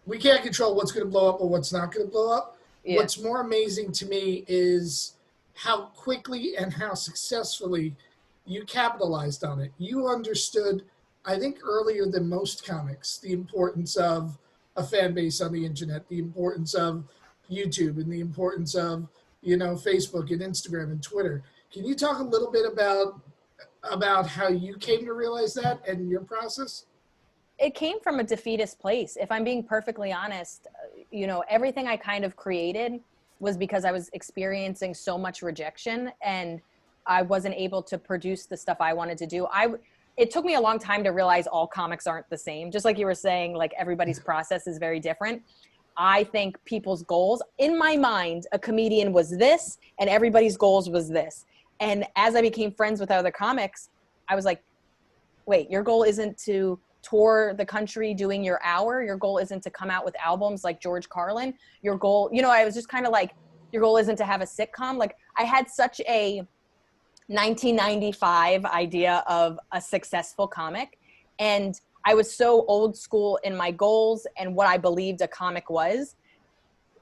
we can't control what's going to blow up or what's not going to blow up. Yeah. What's more amazing to me is how quickly and how successfully you capitalized on it. You understood, I think earlier than most comics, the importance of a fan base on the internet, the importance of YouTube, and the importance of, you know, Facebook and Instagram and Twitter. Can you talk a little bit about how you came to realize that and your process? It came from a defeatist place. If I'm being perfectly honest, you know, everything I kind of created was because I was experiencing so much rejection and I wasn't able to produce the stuff I wanted to do. It took me a long time to realize all comics aren't the same. Just like you were saying, like everybody's process is very different. I think people's goals, in my mind, a comedian was this and everybody's goals was this. And as I became friends with other comics, I was like, wait, your goal isn't to tour the country doing your hour. Your goal isn't to come out with albums like George Carlin. Your goal, you know, I was just kind of like, your goal isn't to have a sitcom. Like I had such a 1995 idea of a successful comic. And I was so old school in my goals and what I believed a comic was,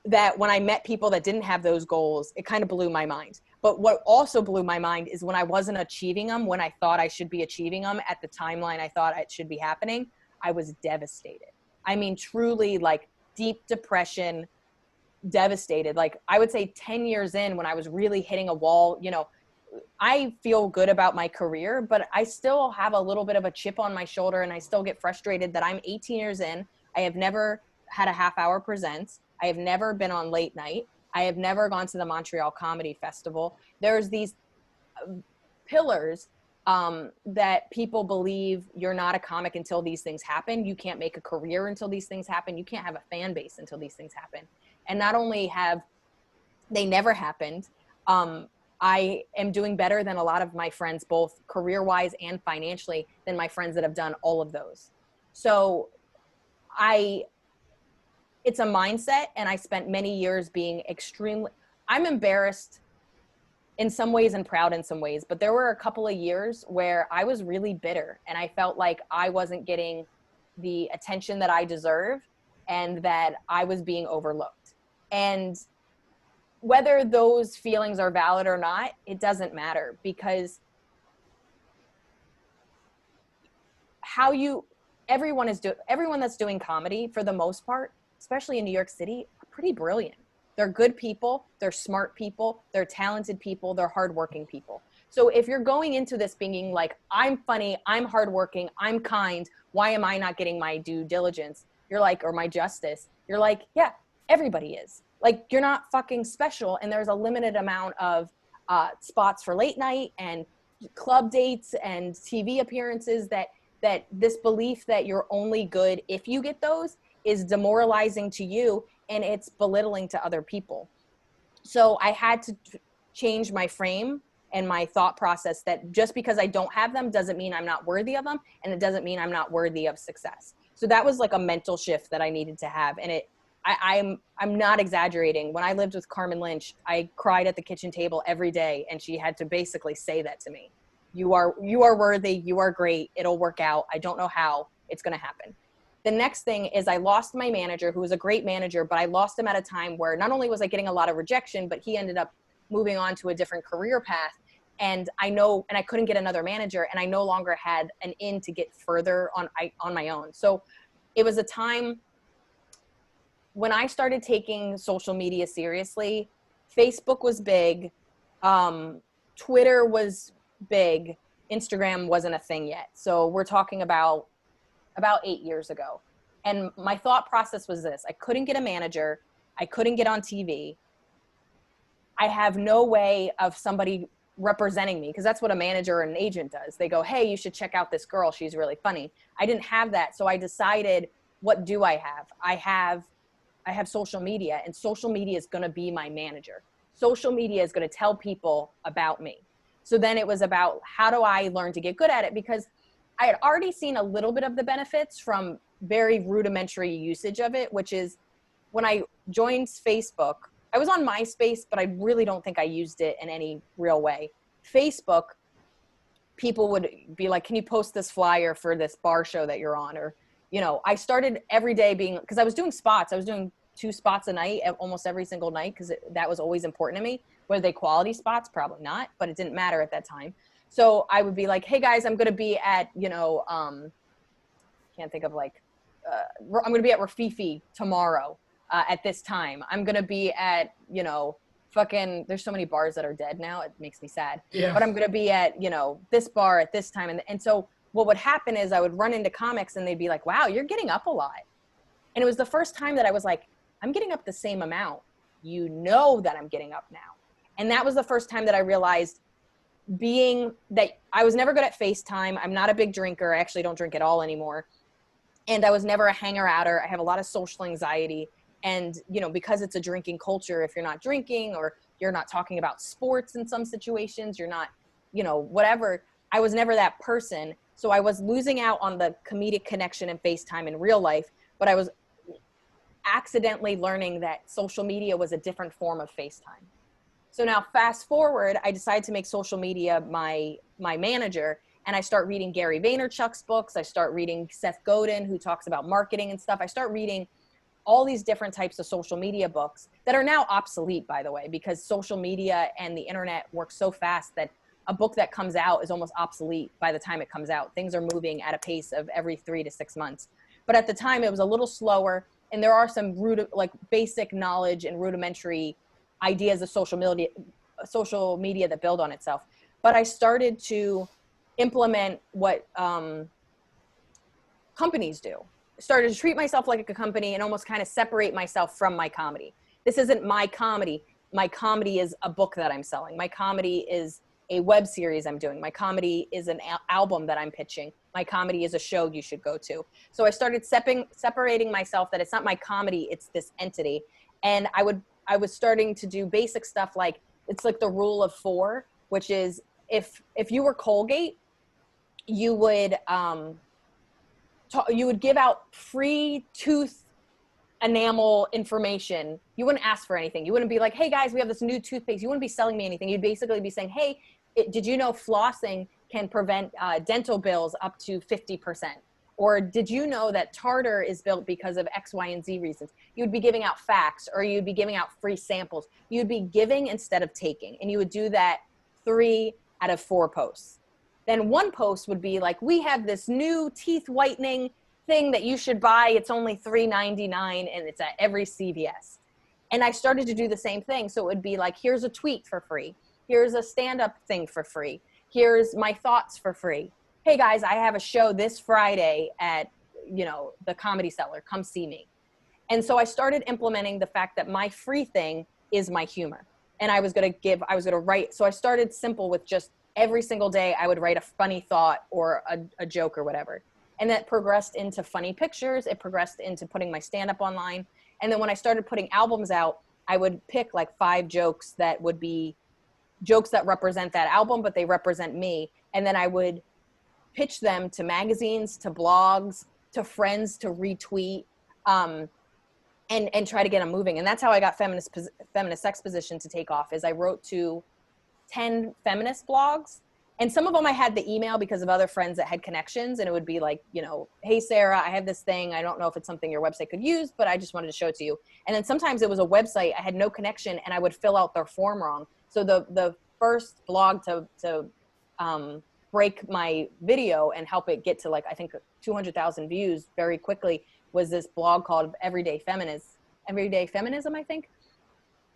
that when I met people that didn't have those goals, it kind of blew my mind. But what also blew my mind is when I wasn't achieving them, when I thought I should be achieving them at the timeline I thought it should be happening, I was devastated. I mean, truly like deep depression, devastated. Like I would say 10 years in, when I was really hitting a wall, you know, I feel good about my career, but I still have a little bit of a chip on my shoulder and I still get frustrated that I'm 18 years in. I have never had a half-hour presents. I have never been on late night. I have never gone to the Montreal Comedy Festival. There's these pillars that people believe you're not a comic until these things happen. You can't make a career until these things happen. You can't have a fan base until these things happen. And not only have they never happened, I am doing better than a lot of my friends, both career-wise and financially, than my friends that have done all of those. So it's a mindset, and I spent many years being I'm embarrassed in some ways and proud in some ways, but there were a couple of years where I was really bitter and I felt like I wasn't getting the attention that I deserve and that I was being overlooked. And whether those feelings are valid or not, it doesn't matter, because everyone that's doing comedy, for the most part, especially in New York City, are pretty brilliant. They're good people, they're smart people, they're talented people, they're hardworking people. So if you're going into this being like, I'm funny, I'm hardworking, I'm kind, why am I not getting my due diligence? You're like, or my justice. You're like, yeah, everybody is. Like, you're not fucking special, and there's a limited amount of spots for late night and club dates and TV appearances, that this belief that you're only good if you get those is demoralizing to you, and it's belittling to other people. So I had to change my frame and my thought process, that just because I don't have them doesn't mean I'm not worthy of them, and it doesn't mean I'm not worthy of success. So that was like a mental shift that I needed to have. And I'm not exaggerating. When I lived with Carmen Lynch, I cried at the kitchen table every day, and she had to basically say that to me. You are worthy. You are great. It'll work out. I don't know how it's going to happen. The next thing is I lost my manager, who was a great manager, but I lost him at a time where not only was I getting a lot of rejection, but he ended up moving on to a different career path. And I couldn't get another manager, and I no longer had an in to get further on my own. So it was a time when I started taking social media seriously. Facebook was big. Twitter was big. Instagram wasn't a thing yet. So we're talking about 8 years ago. And my thought process was this: I couldn't get a manager. I couldn't get on TV. I have no way of somebody representing me, because that's what a manager or an agent does. They go, hey, you should check out this girl. She's really funny. I didn't have that. So I decided, what do I have? I have social media, and social media is going to be my manager. Social media is going to tell people about me. So then it was about, how do I learn to get good at it? Because I had already seen a little bit of the benefits from very rudimentary usage of it, which is when I joined Facebook. I was on MySpace, but I really don't think I used it in any real way. Facebook, people would be like, can you post this flyer for this bar show that you're on? Or, I started every day because I was doing spots. I was doing 2 spots a night, almost every single night, because that was always important to me. Were they quality spots? Probably not, but it didn't matter at that time. So I would be like, hey guys, I'm going to be at, can't think of I'm going to be at Rafifi tomorrow. At this time, I'm going to be at, there's so many bars that are dead now. It makes me sad, but I'm going to be at, this bar at this time. And so what would happen is I would run into comics, and they'd be like, wow, you're getting up a lot. And it was the first time that I was like, I'm getting up the same amount. That I'm getting up now. And that was the first time that I realized, being that I was never good at FaceTime. I'm not a big drinker. I actually don't drink at all anymore. And I was never a hanger-outer. I have a lot of social anxiety. And, because it's a drinking culture, if you're not drinking, or you're not talking about sports in some situations, you're not, whatever. I was never that person. So I was losing out on the comedic connection and FaceTime in real life, but I was accidentally learning that social media was a different form of FaceTime. So now fast forward, I decided to make social media my manager, and I start reading Gary Vaynerchuk's books. I start reading Seth Godin, who talks about marketing and stuff. I start reading all these different types of social media books that are now obsolete, by the way, because social media and the internet work so fast that a book that comes out is almost obsolete by the time it comes out. Things are moving at a pace of every 3 to 6 months. But at the time, it was a little slower, and there are some basic knowledge and rudimentary ideas of social media that build on itself. But I started to implement what companies do. Started to treat myself like a company and almost kind of separate myself from my comedy. This isn't my comedy. My comedy is a book that I'm selling. My comedy is a web series I'm doing. My comedy is an album that I'm pitching. My comedy is a show you should go to. So I started separating myself, that it's not my comedy, it's this entity. And I was starting to do basic stuff like, it's like the rule of 4, which is if you were Colgate, you would give out free tooth enamel information. You wouldn't ask for anything. You wouldn't be like, hey guys, we have this new toothpaste. You wouldn't be selling me anything. You'd basically be saying, hey, did you know flossing can prevent dental bills up to 50%? Or did you know that tartar is built because of X, Y, and Z reasons? You'd be giving out facts, or you'd be giving out free samples. You'd be giving instead of taking. And you would do that 3 out of 4 posts. Then one post would be like, we have this new teeth whitening thing that you should buy. It's only $3.99 and it's at every CVS. And I started to do the same thing. So it would be like, here's a tweet for free. Here's a stand-up thing for free. Here's my thoughts for free. Hey guys, I have a show this Friday at, the Comedy Cellar. Come see me. And so I started implementing the fact that my free thing is my humor. and I was going to write. So I started simple with just every single day I would write a funny thought or a joke or whatever. And that progressed into funny pictures. It progressed into putting my stand-up online. And then when I started putting albums out, I would pick like 5 jokes that would be jokes that represent that album, but they represent me. And then I would pitch them to magazines, to blogs, to friends to retweet, and try to get them moving. And that's how I got Feminist Sex Position to take off, is I wrote to 10 feminist blogs. And some of them I had the email because of other friends that had connections, and it would be like, you know, hey, Sarah, I have this thing. I don't know if it's something your website could use, but I just wanted to show it to you. And then sometimes it was a website. I had no connection, and I would fill out their form wrong. So the first blog to break my video and help it get to like, I think 200,000 views very quickly was this blog called Everyday Feminism, I think.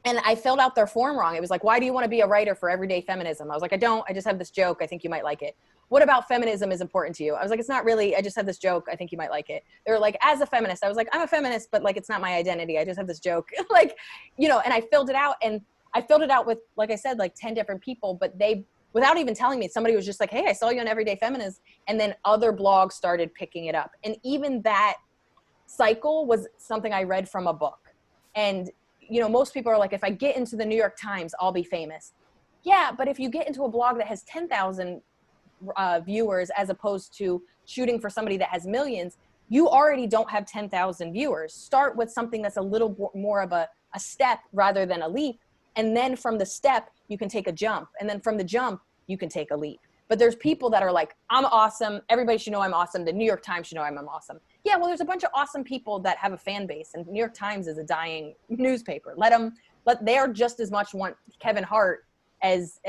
And I filled out their form wrong. It was like, why do you want to be a writer for Everyday Feminism? I was like, I just have this joke. I think you might like it. What about feminism is important to you? I was like, it's not really, I just have this joke. I think you might like it. They were like, as a feminist. I was like, I'm a feminist, but like, it's not my identity. I just have this joke. Like, you know, and I filled it out, and I filled it out with, like I said, like 10 different people, but they, without even telling me, somebody was just like, hey, I saw you on Everyday Feminist. And then other blogs started picking it up. And even that cycle was something I read from a book. And you know, most people are like, if I get into the New York Times, I'll be famous. Yeah, but if you get into a blog that has 10,000 viewers as opposed to shooting for somebody that has millions, you already don't have 10,000 viewers. Start with something that's a little more of a step rather than a leap. And then from the step, you can take a jump. And then from the jump, you can take a leap. But there's people that are like, I'm awesome. Everybody should know I'm awesome. The New York Times should know I'm awesome. Yeah, well, there's a bunch of awesome people that have a fan base, and New York Times is a dying newspaper. They are just as much want Kevin Hart as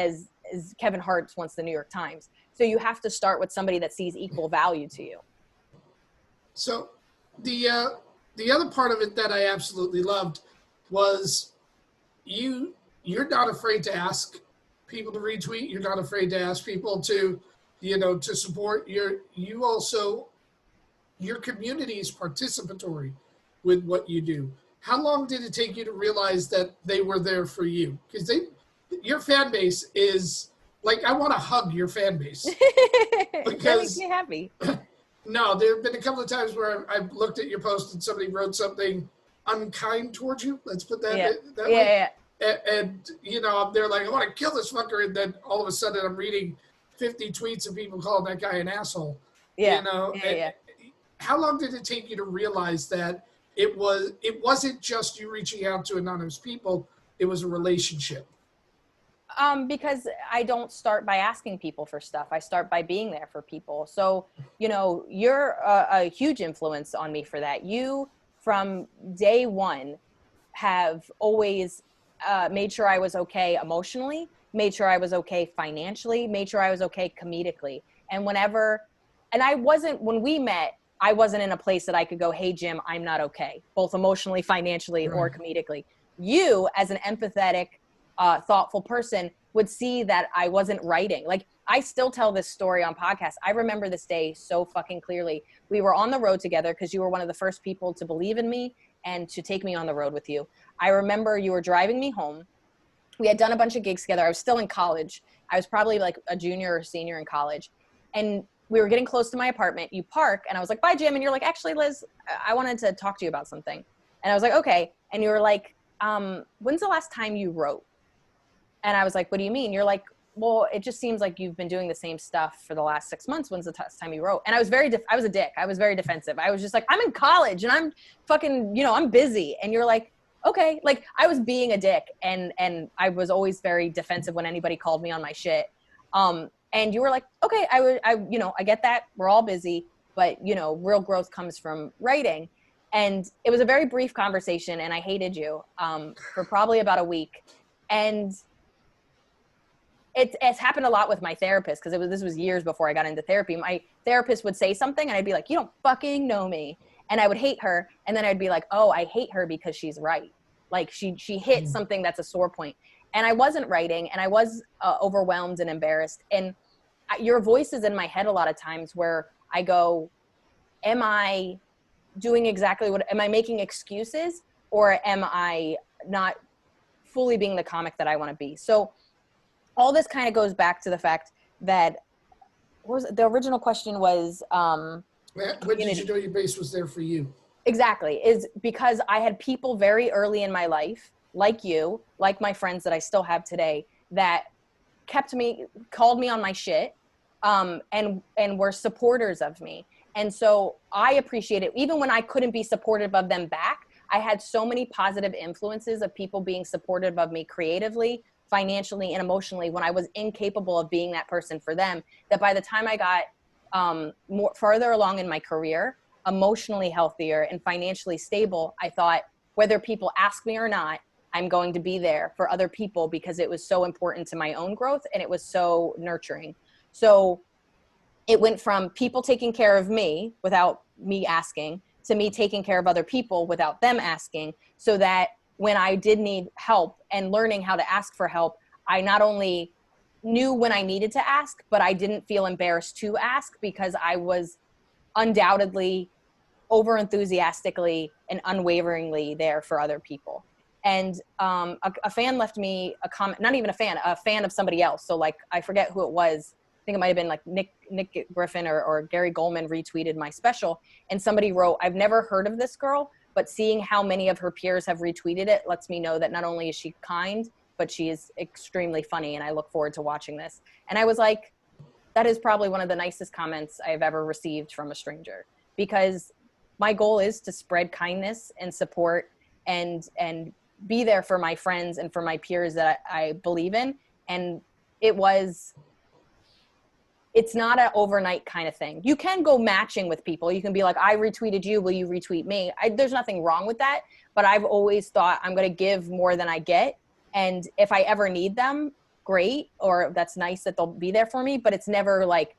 Kevin Hart wants the New York Times. So you have to start with somebody that sees equal value to you. So the other part of it that I absolutely loved was you're not afraid to ask people to retweet. You're not afraid to ask people to, to support. Your community is participatory with what you do. How long did it take you to realize that they were there for you? Because your fan base is like, I want to hug your fan base. Because that makes me happy. No, there have been a couple of times where I've looked at your post and somebody wrote something unkind towards you. Let's put that way. Yeah. And they're like, I want to kill this fucker. And then all of a sudden I'm reading 50 tweets of people calling that guy an asshole. Yeah. How long did it take you to realize that it wasn't just you reaching out to anonymous people, it was a relationship? Because I don't start by asking people for stuff. I start by being there for people. So, you're a huge influence on me for that. You, from day one, have always made sure I was okay emotionally, made sure I was okay financially, made sure I was okay comedically. And when we met, I wasn't in a place that I could go, hey, Jim, I'm not okay, both emotionally, financially, or comedically. You, as an empathetic, thoughtful person, would see that I wasn't writing. Like, I still tell this story on podcasts. I remember this day so fucking clearly. We were on the road together because you were one of the first people to believe in me and to take me on the road with you. I remember you were driving me home. We had done a bunch of gigs together. I was still in college. I was probably like a junior or senior in college. And we were getting close to my apartment. You park, and I was like, bye, Jim. And you're like, actually, Liz, I wanted to talk to you about something. And I was like, okay. And you were like, when's the last time you wrote? And I was like, what do you mean? You're like, well, it just seems like you've been doing the same stuff for the last 6 months. When's the last time you wrote? And I was I was a dick. I was very defensive. I was just like, I'm in college and I'm fucking, I'm busy. And you're like, okay. Like, I was being a dick, and I was always very defensive when anybody called me on my shit. And you were like, okay, I get that. We're all busy, but real growth comes from writing. And it was a very brief conversation, and I hated you for probably about a week. And it's happened a lot with my therapist, because this was years before I got into therapy. My therapist would say something, and I'd be like, you don't fucking know me. And I would hate her. And then I'd be like, oh, I hate her because she's right. Like, she hit something that's a sore point. And I wasn't writing, and I was overwhelmed and embarrassed. And your voice is in my head a lot of times where I go, am I doing exactly am I making excuses, or am I not fully being the comic that I want to be. So all this kind of goes back to the fact that the original question was, what did you know your base was there for you? Exactly, is because I had people very early in my life, like you, like my friends that I still have today, that called me on my shit, and were supporters of me. And so I appreciate it. Even when I couldn't be supportive of them back, I had so many positive influences of people being supportive of me creatively, financially, and emotionally when I was incapable of being that person for them, that by the time I got more farther along in my career, emotionally healthier and financially stable, I thought, whether people ask me or not, I'm going to be there for other people because it was so important to my own growth and it was so nurturing. So it went from people taking care of me without me asking to me taking care of other people without them asking, so that when I did need help and learning how to ask for help, I not only knew when I needed to ask, but I didn't feel embarrassed to ask because I was undoubtedly over enthusiastically and unwaveringly there for other people. And a fan left me a comment, not even a fan of somebody else. So like, I forget who it was. I think it might've been like Nick Griffin or Gary Goldman retweeted my special. And somebody wrote, I've never heard of this girl, but seeing how many of her peers have retweeted it lets me know that not only is she kind, but she is extremely funny. And I look forward to watching this. And I was like, that is probably one of the nicest comments I've ever received from a stranger, because my goal is to spread kindness and support and be there for my friends and for my peers that I believe in. And it's not an overnight kind of thing. You can go matching with people. You can be like, I retweeted you, will you retweet me? There's nothing wrong with that. But I've always thought I'm going to give more than I get. And if I ever need them, great. Or that's nice that they'll be there for me. But it's never like,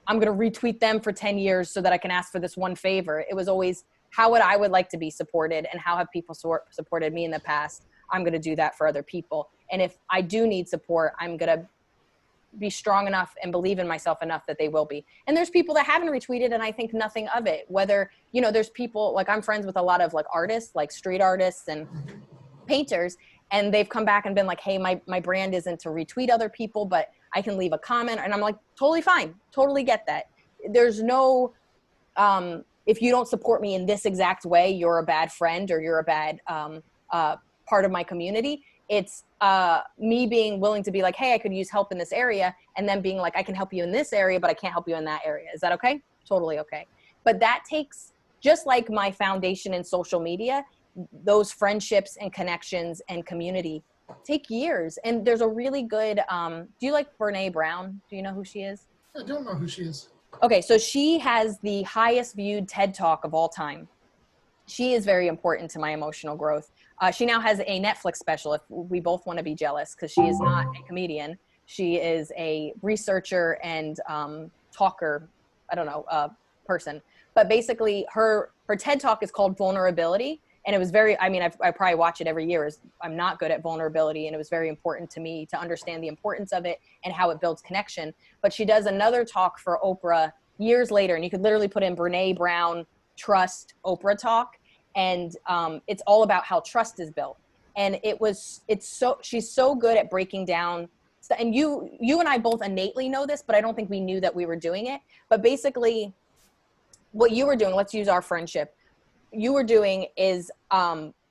I'm going to retweet them for 10 years so that I can ask for this one favor. It was always, how would I like to be supported, and how have people supported me in the past? I'm going to do that for other people. And if I do need support, I'm going to be strong enough and believe in myself enough that they will be. And there's people that haven't retweeted and I think nothing of it. Whether, there's people, like I'm friends with a lot of like artists, like street artists and painters, and they've come back and been like, hey, my brand isn't to retweet other people, but I can leave a comment. And I'm like, totally fine. Totally get that. There's no, if you don't support me in this exact way, you're a bad friend or you're a bad part of my community. It's me being willing to be like, hey, I could use help in this area. And then being like, I can help you in this area, but I can't help you in that area. Is that okay? Totally okay. But that takes, just like my foundation in social media, those friendships and connections and community take years. And there's a really good, do you like Brene Brown? Do you know who she is? I don't know who she is. Okay, so she has the highest viewed TED Talk of all time. She is very important to my emotional growth. She now has a Netflix special, if we both want to be jealous, because she is not a comedian. She is a researcher and talker, person. But basically her TED Talk is called Vulnerability. And it was I probably watch it every year. I'm not good at vulnerability. And it was very important to me to understand the importance of it and how it builds connection. But she does another talk for Oprah years later. And you could literally put in Brene Brown, trust, Oprah talk. And it's all about how trust is built. And she's so good at breaking down. And you and I both innately know this, but I don't think we knew that we were doing it. But basically what you were doing, let's use our friendship. You were doing is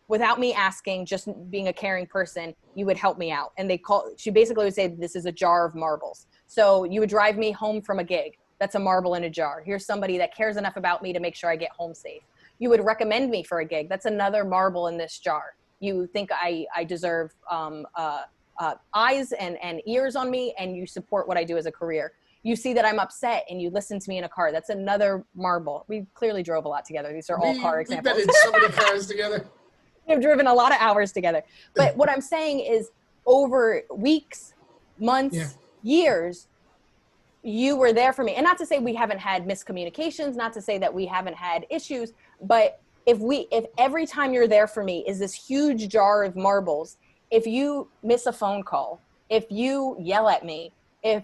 without me asking, just being a caring person, you would help me out. And she basically would say, this is a jar of marbles. So you would drive me home from a gig. That's a marble in a jar. Here's somebody that cares enough about me to make sure I get home safe. You would recommend me for a gig. That's another marble in this jar. You think I deserve eyes and ears on me, and you support what I do as a career. You see that I'm upset and you listen to me in a car. That's another marble. We clearly drove a lot together. These are all car examples. We've been in so many cars together. We've driven a lot of hours together. But what I'm saying is, over weeks, months, years, you were there for me. And not to say we haven't had miscommunications, not to say that we haven't had issues, but if every time you're there for me is this huge jar of marbles, if you miss a phone call, if you yell at me, if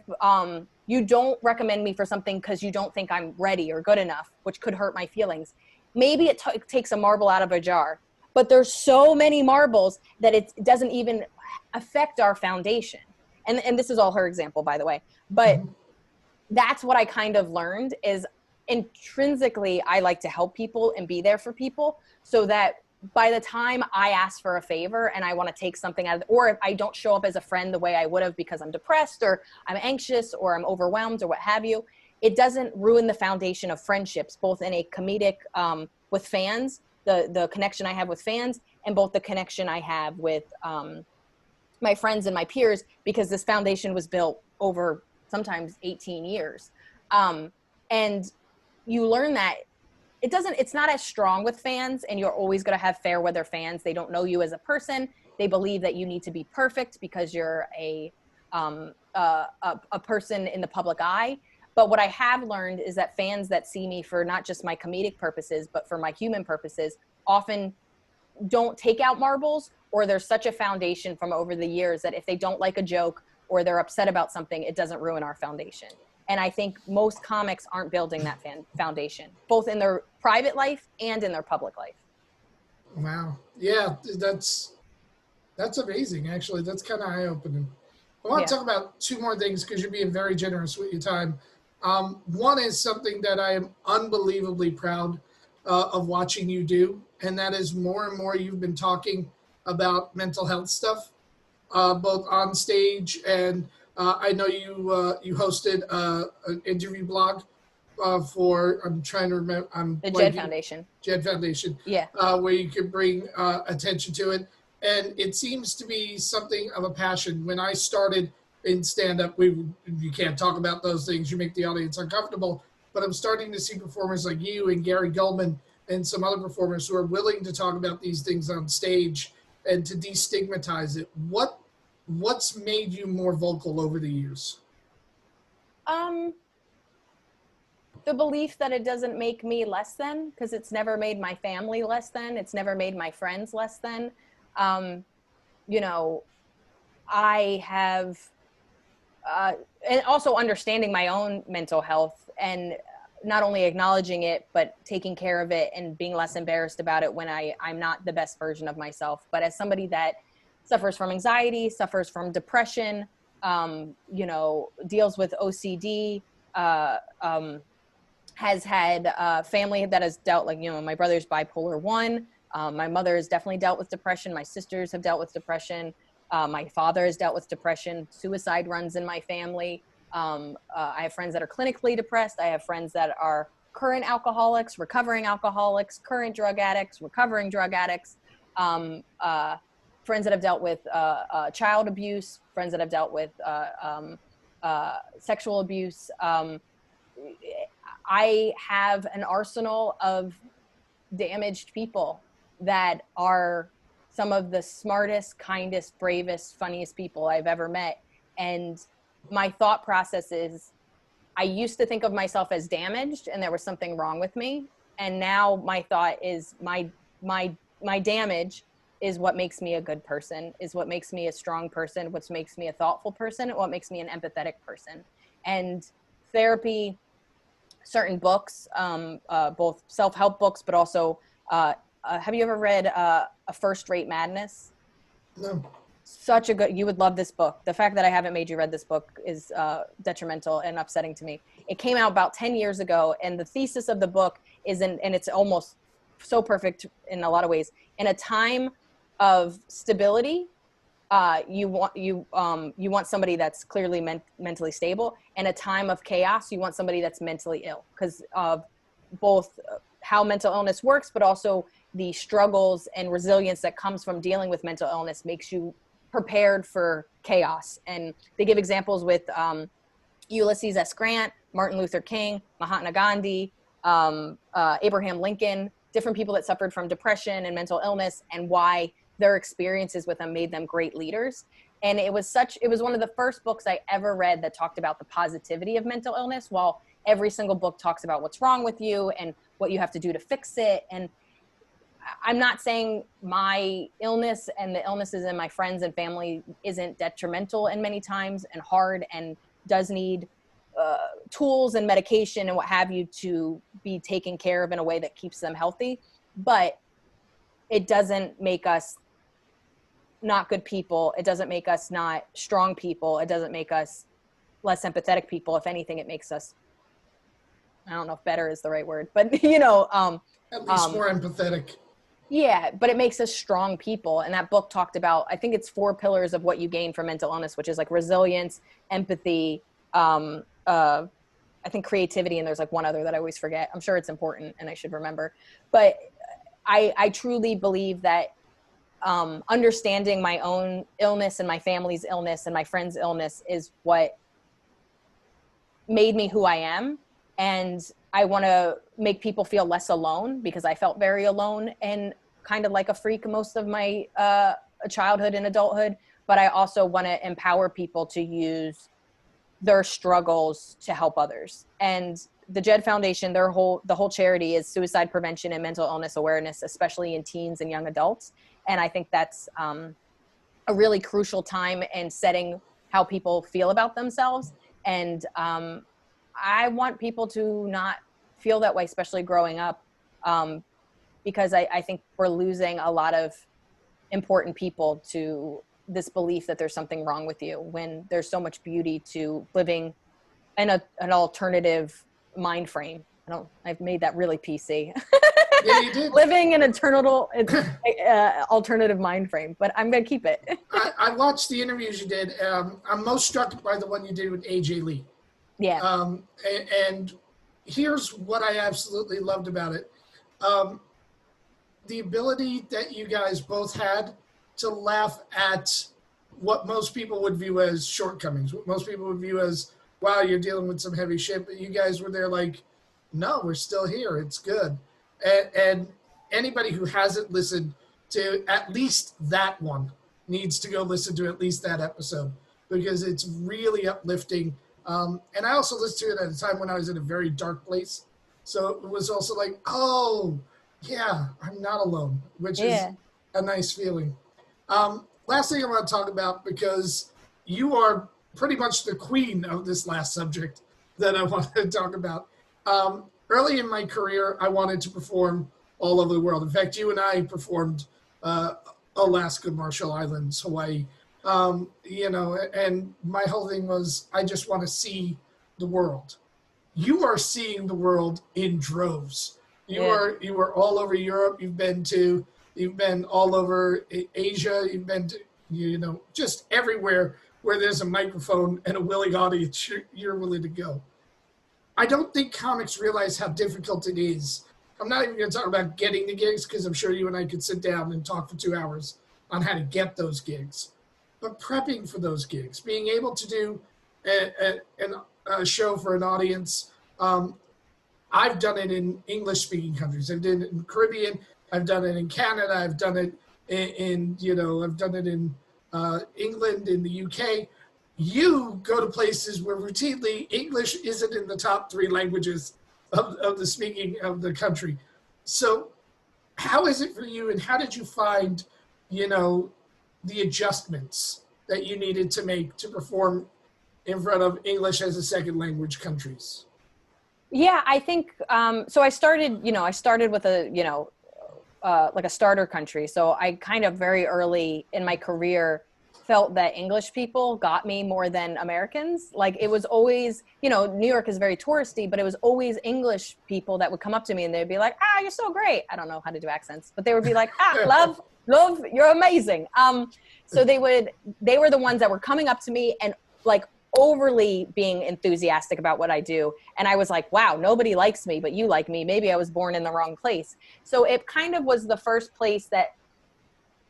you don't recommend me for something because you don't think I'm ready or good enough, which could hurt my feelings, maybe it takes a marble out of a jar. But there's so many marbles that it doesn't even affect our foundation. And this is all her example, by the way. But that's what I kind of learned is intrinsically, I like to help people and be there for people so that by the time I ask for a favor and I want to take something out of, or if I don't show up as a friend the way I would have because I'm depressed or I'm anxious or I'm overwhelmed or what have you, it doesn't ruin the foundation of friendships, both in a comedic, with fans, the connection I have with fans, and both the connection I have with my friends and my peers, because this foundation was built over sometimes 18 years. And you learn that it's not as strong with fans, and you're always going to have fair weather fans. They don't know you as a person. They believe that you need to be perfect because you're a person in the public eye. But what I have learned is that fans that see me for not just my comedic purposes, but for my human purposes, often don't take out marbles, or there's such a foundation from over the years that if they don't like a joke or they're upset about something, it doesn't ruin our foundation. And I think most comics aren't building that foundation, both in their private life and in their public life. Wow. Yeah, that's amazing, actually. That's kind of eye-opening. I want to talk about two more things because you're being very generous with your time. One is something that I am unbelievably proud of watching you do, and that is more and more you've been talking about mental health stuff, both on stage and I know you hosted an interview blog for, I'm trying to remember, the Jed Foundation. Jed Foundation. Yeah. Where you can bring attention to it. And it seems to be something of a passion. When I started in stand-up, you can't talk about those things. You make the audience uncomfortable. But I'm starting to see performers like you and Gary Gulman and some other performers who are willing to talk about these things on stage and to destigmatize it. What's made you more vocal over the years? The belief that it doesn't make me less than, because it's never made my family less than. It's never made my friends less than. You know, I have, and also understanding my own mental health and not only acknowledging it, but taking care of it and being less embarrassed about it when I'm not the best version of myself. But as somebody that suffers from anxiety, suffers from depression, you know, deals with OCD, has had family that has dealt, like, you know, my brother's bipolar 1. My mother has definitely dealt with depression. My sisters have dealt with depression. My father has dealt with depression. Suicide runs in my family. I have friends that are clinically depressed. I have friends that are current alcoholics, recovering alcoholics, current drug addicts, recovering drug addicts, friends that have dealt with child abuse, friends that have dealt with sexual abuse. I have an arsenal of damaged people that are some of the smartest, kindest, bravest, funniest people I've ever met. And my thought process is, I used to think of myself as damaged and there was something wrong with me. And now my thought is my damage is what makes me a good person, is what makes me a strong person, what makes me a thoughtful person, and what makes me an empathetic person. And therapy, certain books, both self-help books, but also, have you ever read A First Rate Madness? No. Such a good, you would love this book. The fact that I haven't made you read this book is detrimental and upsetting to me. It came out about 10 years ago, and the thesis of the book is, and it's almost so perfect in a lot of ways. In a time of stability, you want somebody that's clearly mentally stable. In a time of chaos, you want somebody that's mentally ill, because of both how mental illness works, but also the struggles and resilience that comes from dealing with mental illness makes you prepared for chaos. And they give examples with Ulysses S. Grant, Martin Luther King, Mahatma Gandhi, Abraham Lincoln, different people that suffered from depression and mental illness, and why their experiences with them made them great leaders. And it was one of the first books I ever read that talked about the positivity of mental illness, while every single book talks about what's wrong with you and what you have to do to fix it. And I'm not saying my illness and the illnesses in my friends and family isn't detrimental in many times and hard and does need tools and medication and what have you to be taken care of in a way that keeps them healthy. But it doesn't make us not good people. It doesn't make us not strong people. It doesn't make us less empathetic people. If anything, it makes us, I don't know if better is the right word, but you know, At least more empathetic. yeah, but it makes us strong people. And that book talked about, I think it's 4 pillars of what you gain from mental illness, which is like resilience, empathy, I think creativity, and there's like one other that I always forget. I'm sure it's important and I should remember. But I truly believe that understanding my own illness and my family's illness and my friend's illness is what made me who I am. And I want to make people feel less alone, because I felt very alone and kind of like a freak most of my childhood and adulthood. But I also want to empower people to use their struggles to help others. And the Jed Foundation, the whole charity is suicide prevention and mental illness awareness, especially in teens and young adults. And I think that's a really crucial time in setting how people feel about themselves. And I want people to not feel that way, especially growing up, because I think we're losing a lot of important people to this belief that there's something wrong with you, when there's so much beauty to living in an alternative mind frame. I've made that really PC. Yeah, you did. Living in an alternative mind frame, but I'm going to keep it. I watched the interviews you did. I'm most struck by the one you did with AJ Lee. Yeah. And here's what I absolutely loved about it. The ability that you guys both had to laugh at what most people would view as shortcomings, what most people would view as, wow, you're dealing with some heavy shit, but you guys were there like, no, we're still here. It's good. And anybody who hasn't listened to at least that one needs to go listen to at least that episode, because it's really uplifting. And I also listened to it at a time when I was in a very dark place. So it was also like, oh, yeah, I'm not alone, which is a nice feeling. Last thing I want to talk about, because you are pretty much the queen of this last subject that I wanted to talk about. Early in my career, I wanted to perform all over the world. In fact, you and I performed Alaska, Marshall Islands, Hawaii, and my whole thing was, I just want to see the world. You are seeing the world in droves. You are all over Europe. You've been all over Asia. You've been to, just everywhere where there's a microphone and a willing audience, you're willing to go. I don't think comics realize how difficult it is. I'm not even going to talk about getting the gigs, because I'm sure you and I could sit down and talk for 2 hours on how to get those gigs. But prepping for those gigs, being able to do a show for an audience. I've done it in English-speaking countries. I've done it in the Caribbean. I've done it in Canada. I've done it I've done it in England, in the UK. You go to places where routinely English isn't in the top 3 languages of the speaking of the country. So how is it for you, and how did you find, the adjustments that you needed to make to perform in front of English as a second language countries? Yeah, I think, so I started with like a starter country. So I kind of very early in my career felt that English people got me more than Americans. Like, it was always, New York is very touristy, but it was always English people that would come up to me and they'd be like, you're so great. I don't know how to do accents, but they would be like, love, you're amazing. So they were the ones that were coming up to me and like overly being enthusiastic about what I do. And I was like, wow, nobody likes me, but you like me. Maybe I was born in the wrong place. So it kind of was the first place that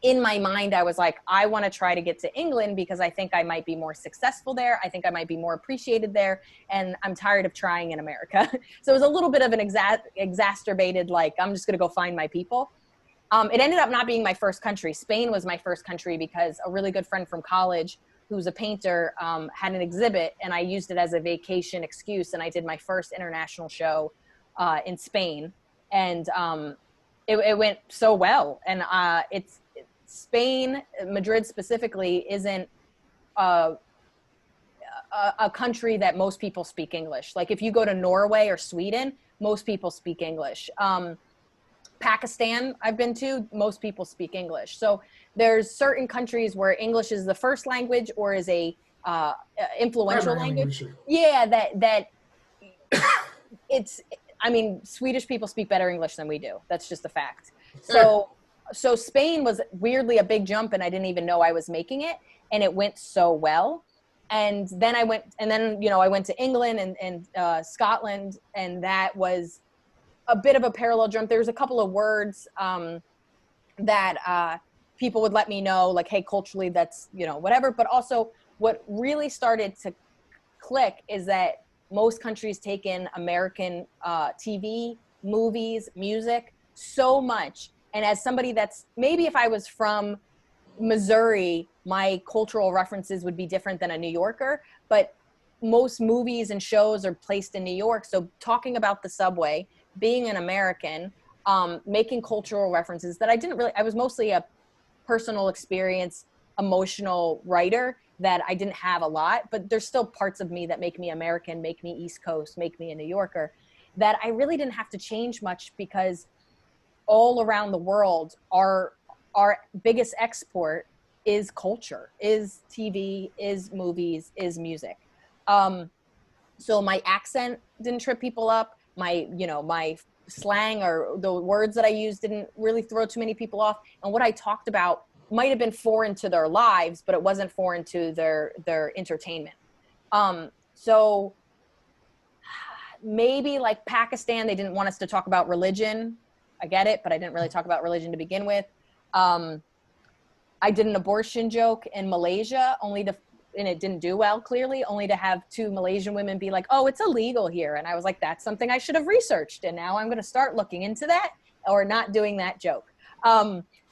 in my mind, I was like, I want to try to get to England because I think I might be more successful there. I think I might be more appreciated there. And I'm tired of trying in America. So it was a little bit of an exacerbated, like, I'm just going to go find my people. It ended up not being my first country. Spain was my first country because a really good friend from college who's a painter had an exhibit, and I used it as a vacation excuse. And I did my first international show in Spain. And it went so well. And it's Spain, Madrid specifically, isn't a country that most people speak English. Like if you go to Norway or Sweden, most people speak English. Pakistan I've been to, most people speak English. So there's certain countries where English is the first language or is a influential language. Yeah, that it's, I mean, Swedish people speak better English than we do. That's just a fact. So Spain was weirdly a big jump, and I didn't even know I was making it, and it went so well. And then I went to England and Scotland, and that was a bit of a parallel jump. There's a couple of words that people would let me know, like, hey, culturally that's, whatever. But also what really started to click is that most countries take in American TV, movies, music so much. And as somebody that's, maybe if I was from Missouri, my cultural references would be different than a New Yorker, but most movies and shows are placed in New York. So talking about the subway, being an American, making cultural references that I was mostly a personal experience, emotional writer that I didn't have a lot, but there's still parts of me that make me American, make me East Coast, make me a New Yorker, that I really didn't have to change much, because all around the world, our biggest export is culture, is TV, is movies, is music. So my accent didn't trip people up. My slang or the words that I used didn't really throw too many people off. And what I talked about might have been foreign to their lives, but it wasn't foreign to their entertainment. So maybe like Pakistan, they didn't want us to talk about religion. I get it, but I didn't really talk about religion to begin with. I did an abortion joke in Malaysia, and it didn't do well, clearly, only to have 2 Malaysian women be like, oh, it's illegal here. And I was like, that's something I should have researched. And now I'm going to start looking into that, or not doing that joke.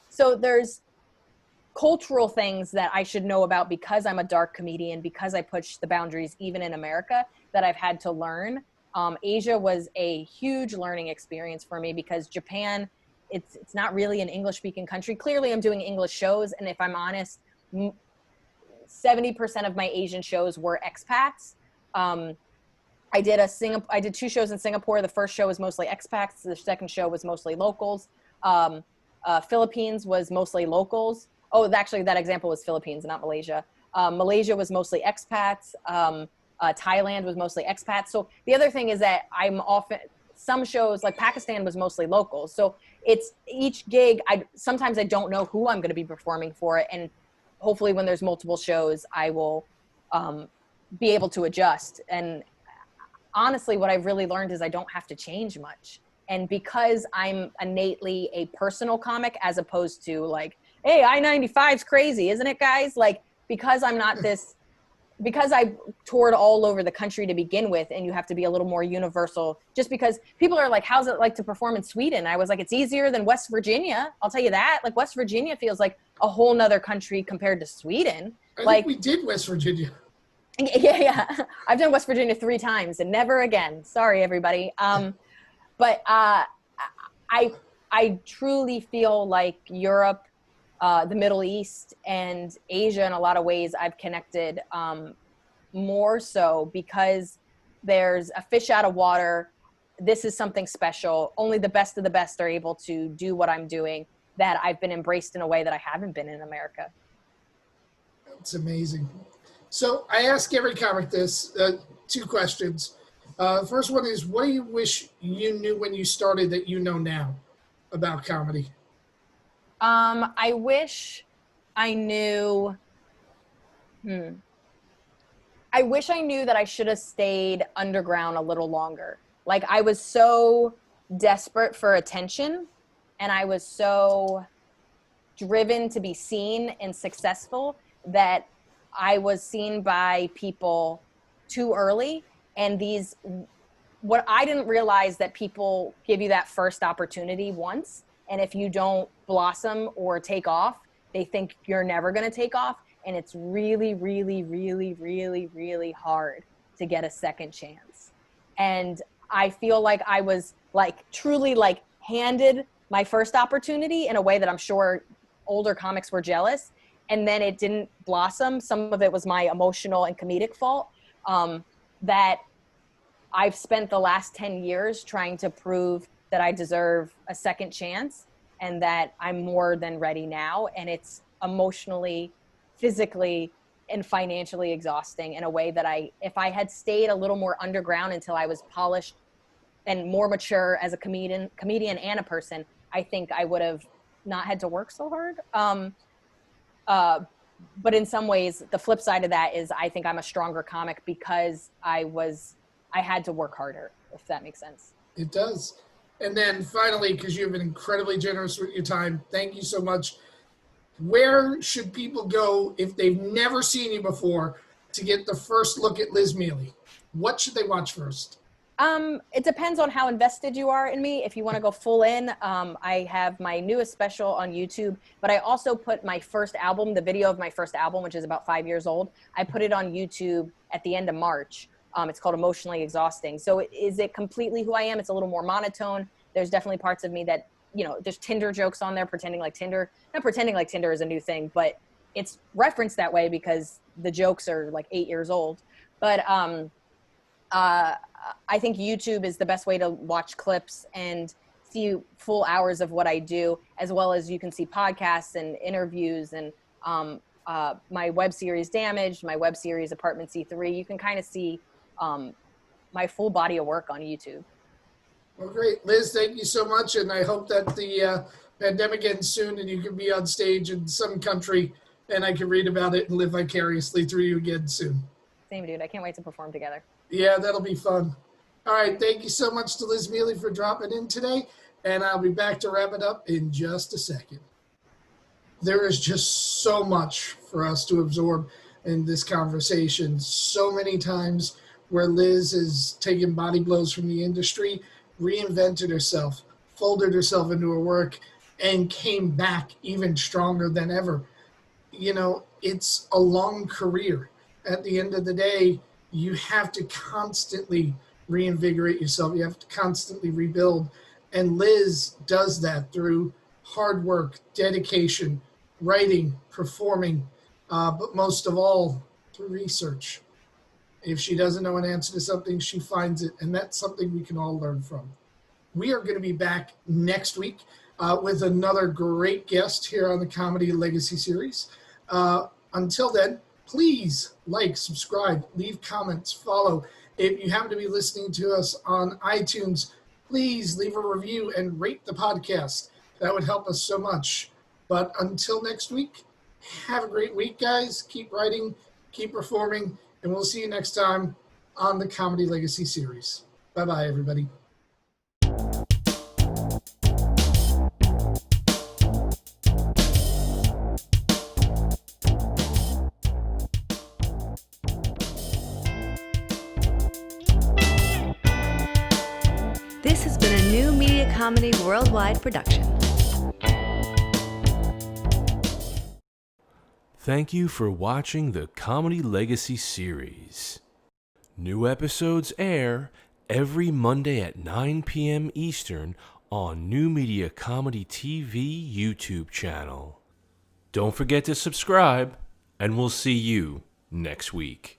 So there's cultural things that I should know about because I'm a dark comedian, because I push the boundaries even in America, that I've had to learn. Asia was a huge learning experience for me, because Japan, it's not really an English speaking country. Clearly I'm doing English shows. And if I'm honest, 70% of my Asian shows were expats. I did 2 shows in Singapore. The first show was mostly expats. The second show was mostly locals. Philippines was mostly locals. Oh, actually that example was Philippines, not Malaysia. Malaysia was mostly expats. Thailand was mostly expats. So the other thing is that some shows like Pakistan was mostly locals. So it's each gig. Sometimes I don't know who I'm going to be performing for it. And hopefully when there's multiple shows, I will be able to adjust. And honestly, what I've really learned is I don't have to change much. And because I'm innately a personal comic, as opposed to like, hey, I-95's crazy, isn't it, guys? Like, because I'm not this, because I toured all over the country to begin with, and you have to be a little more universal, just because people are like, how's it like to perform in Sweden? I was like, it's easier than West Virginia. I'll tell you that. Like, West Virginia feels like a whole nother country compared to Sweden. I think we did West Virginia. Yeah. I've done West Virginia 3 times and never again. Sorry, everybody. But I truly feel like Europe, the Middle East, and Asia, in a lot of ways, I've connected more so because there's a fish out of water. This is something special. Only the best of the best are able to do what I'm doing, that I've been embraced in a way that I haven't been in America. It's amazing. So I ask every comic this, 2 questions. First one is, what do you wish you knew when you started that you know now about comedy? I wish I knew, I wish I knew that I should have stayed underground a little longer. Like, I was so desperate for attention, and I was so driven to be seen and successful that I was seen by people too early. And what I didn't realize, that people give you that first opportunity once, and if you don't blossom or take off, they think you're never going to take off. And it's really, really, really, really, really hard to get a second chance. And I feel like I was like truly like handed my first opportunity in a way that I'm sure older comics were jealous. And then it didn't blossom. Some of it was my emotional and comedic fault, that I've spent the last 10 years trying to prove that I deserve a second chance and that I'm more than ready now. And it's emotionally, physically, and financially exhausting in a way that if I had stayed a little more underground until I was polished and more mature as a comedian and a person, I think I would have not had to work so hard. But in some ways, the flip side of that is I think I'm a stronger comic because I had to work harder, if that makes sense. It does. And then finally, because you've been incredibly generous with your time, thank you so much. Where should people go if they've never seen you before to get the first look at Liz Miele? What should they watch first? It depends on how invested you are in me. If you want to go full in, I have my newest special on YouTube, but I also put my first album, the video of my first album, which is about 5 years old. I put it on YouTube at the end of March. It's called Emotionally Exhausting. So is it completely who I am? It's a little more monotone. There's definitely parts of me that, there's Tinder jokes on there, not pretending like Tinder is a new thing, but it's referenced that way because the jokes are like 8 years old. But, I think YouTube is the best way to watch clips and see full hours of what I do, as well as you can see podcasts and interviews and my web series Damaged, my web series Apartment C3. You can kind of see my full body of work on YouTube. Well, great. Liz, thank you so much. And I hope that the pandemic ends soon and you can be on stage in some country and I can read about it and live vicariously through you again soon. Same, dude. I can't wait to perform together. Yeah, that'll be fun. All right. Thank you so much to Liz Miele for dropping in today. And I'll be back to wrap it up in just a second. There is just so much for us to absorb in this conversation. So many times where Liz has taken body blows from the industry, reinvented herself, folded herself into her work, and came back even stronger than ever. It's a long career. At the end of the day, you have to constantly reinvigorate yourself. You have to constantly rebuild. And Liz does that through hard work, dedication, writing, performing, but most of all, through research. If she doesn't know an answer to something, she finds it, and that's something we can all learn from. We are going to be back next week with another great guest here on the Comedy Legacy series. Until then, please like, subscribe, leave comments, follow. If you happen to be listening to us on iTunes, please leave a review and rate the podcast. That would help us so much. But until next week, have a great week, guys. Keep writing, keep performing, and we'll see you next time on the Comedy Legacy series. Bye-bye, everybody. This has been a New Media Comedy Worldwide production. Thank you for watching the Comedy Legacy series. New episodes air every Monday at 9 p.m. Eastern on New Media Comedy TV YouTube channel. Don't forget to subscribe, and we'll see you next week.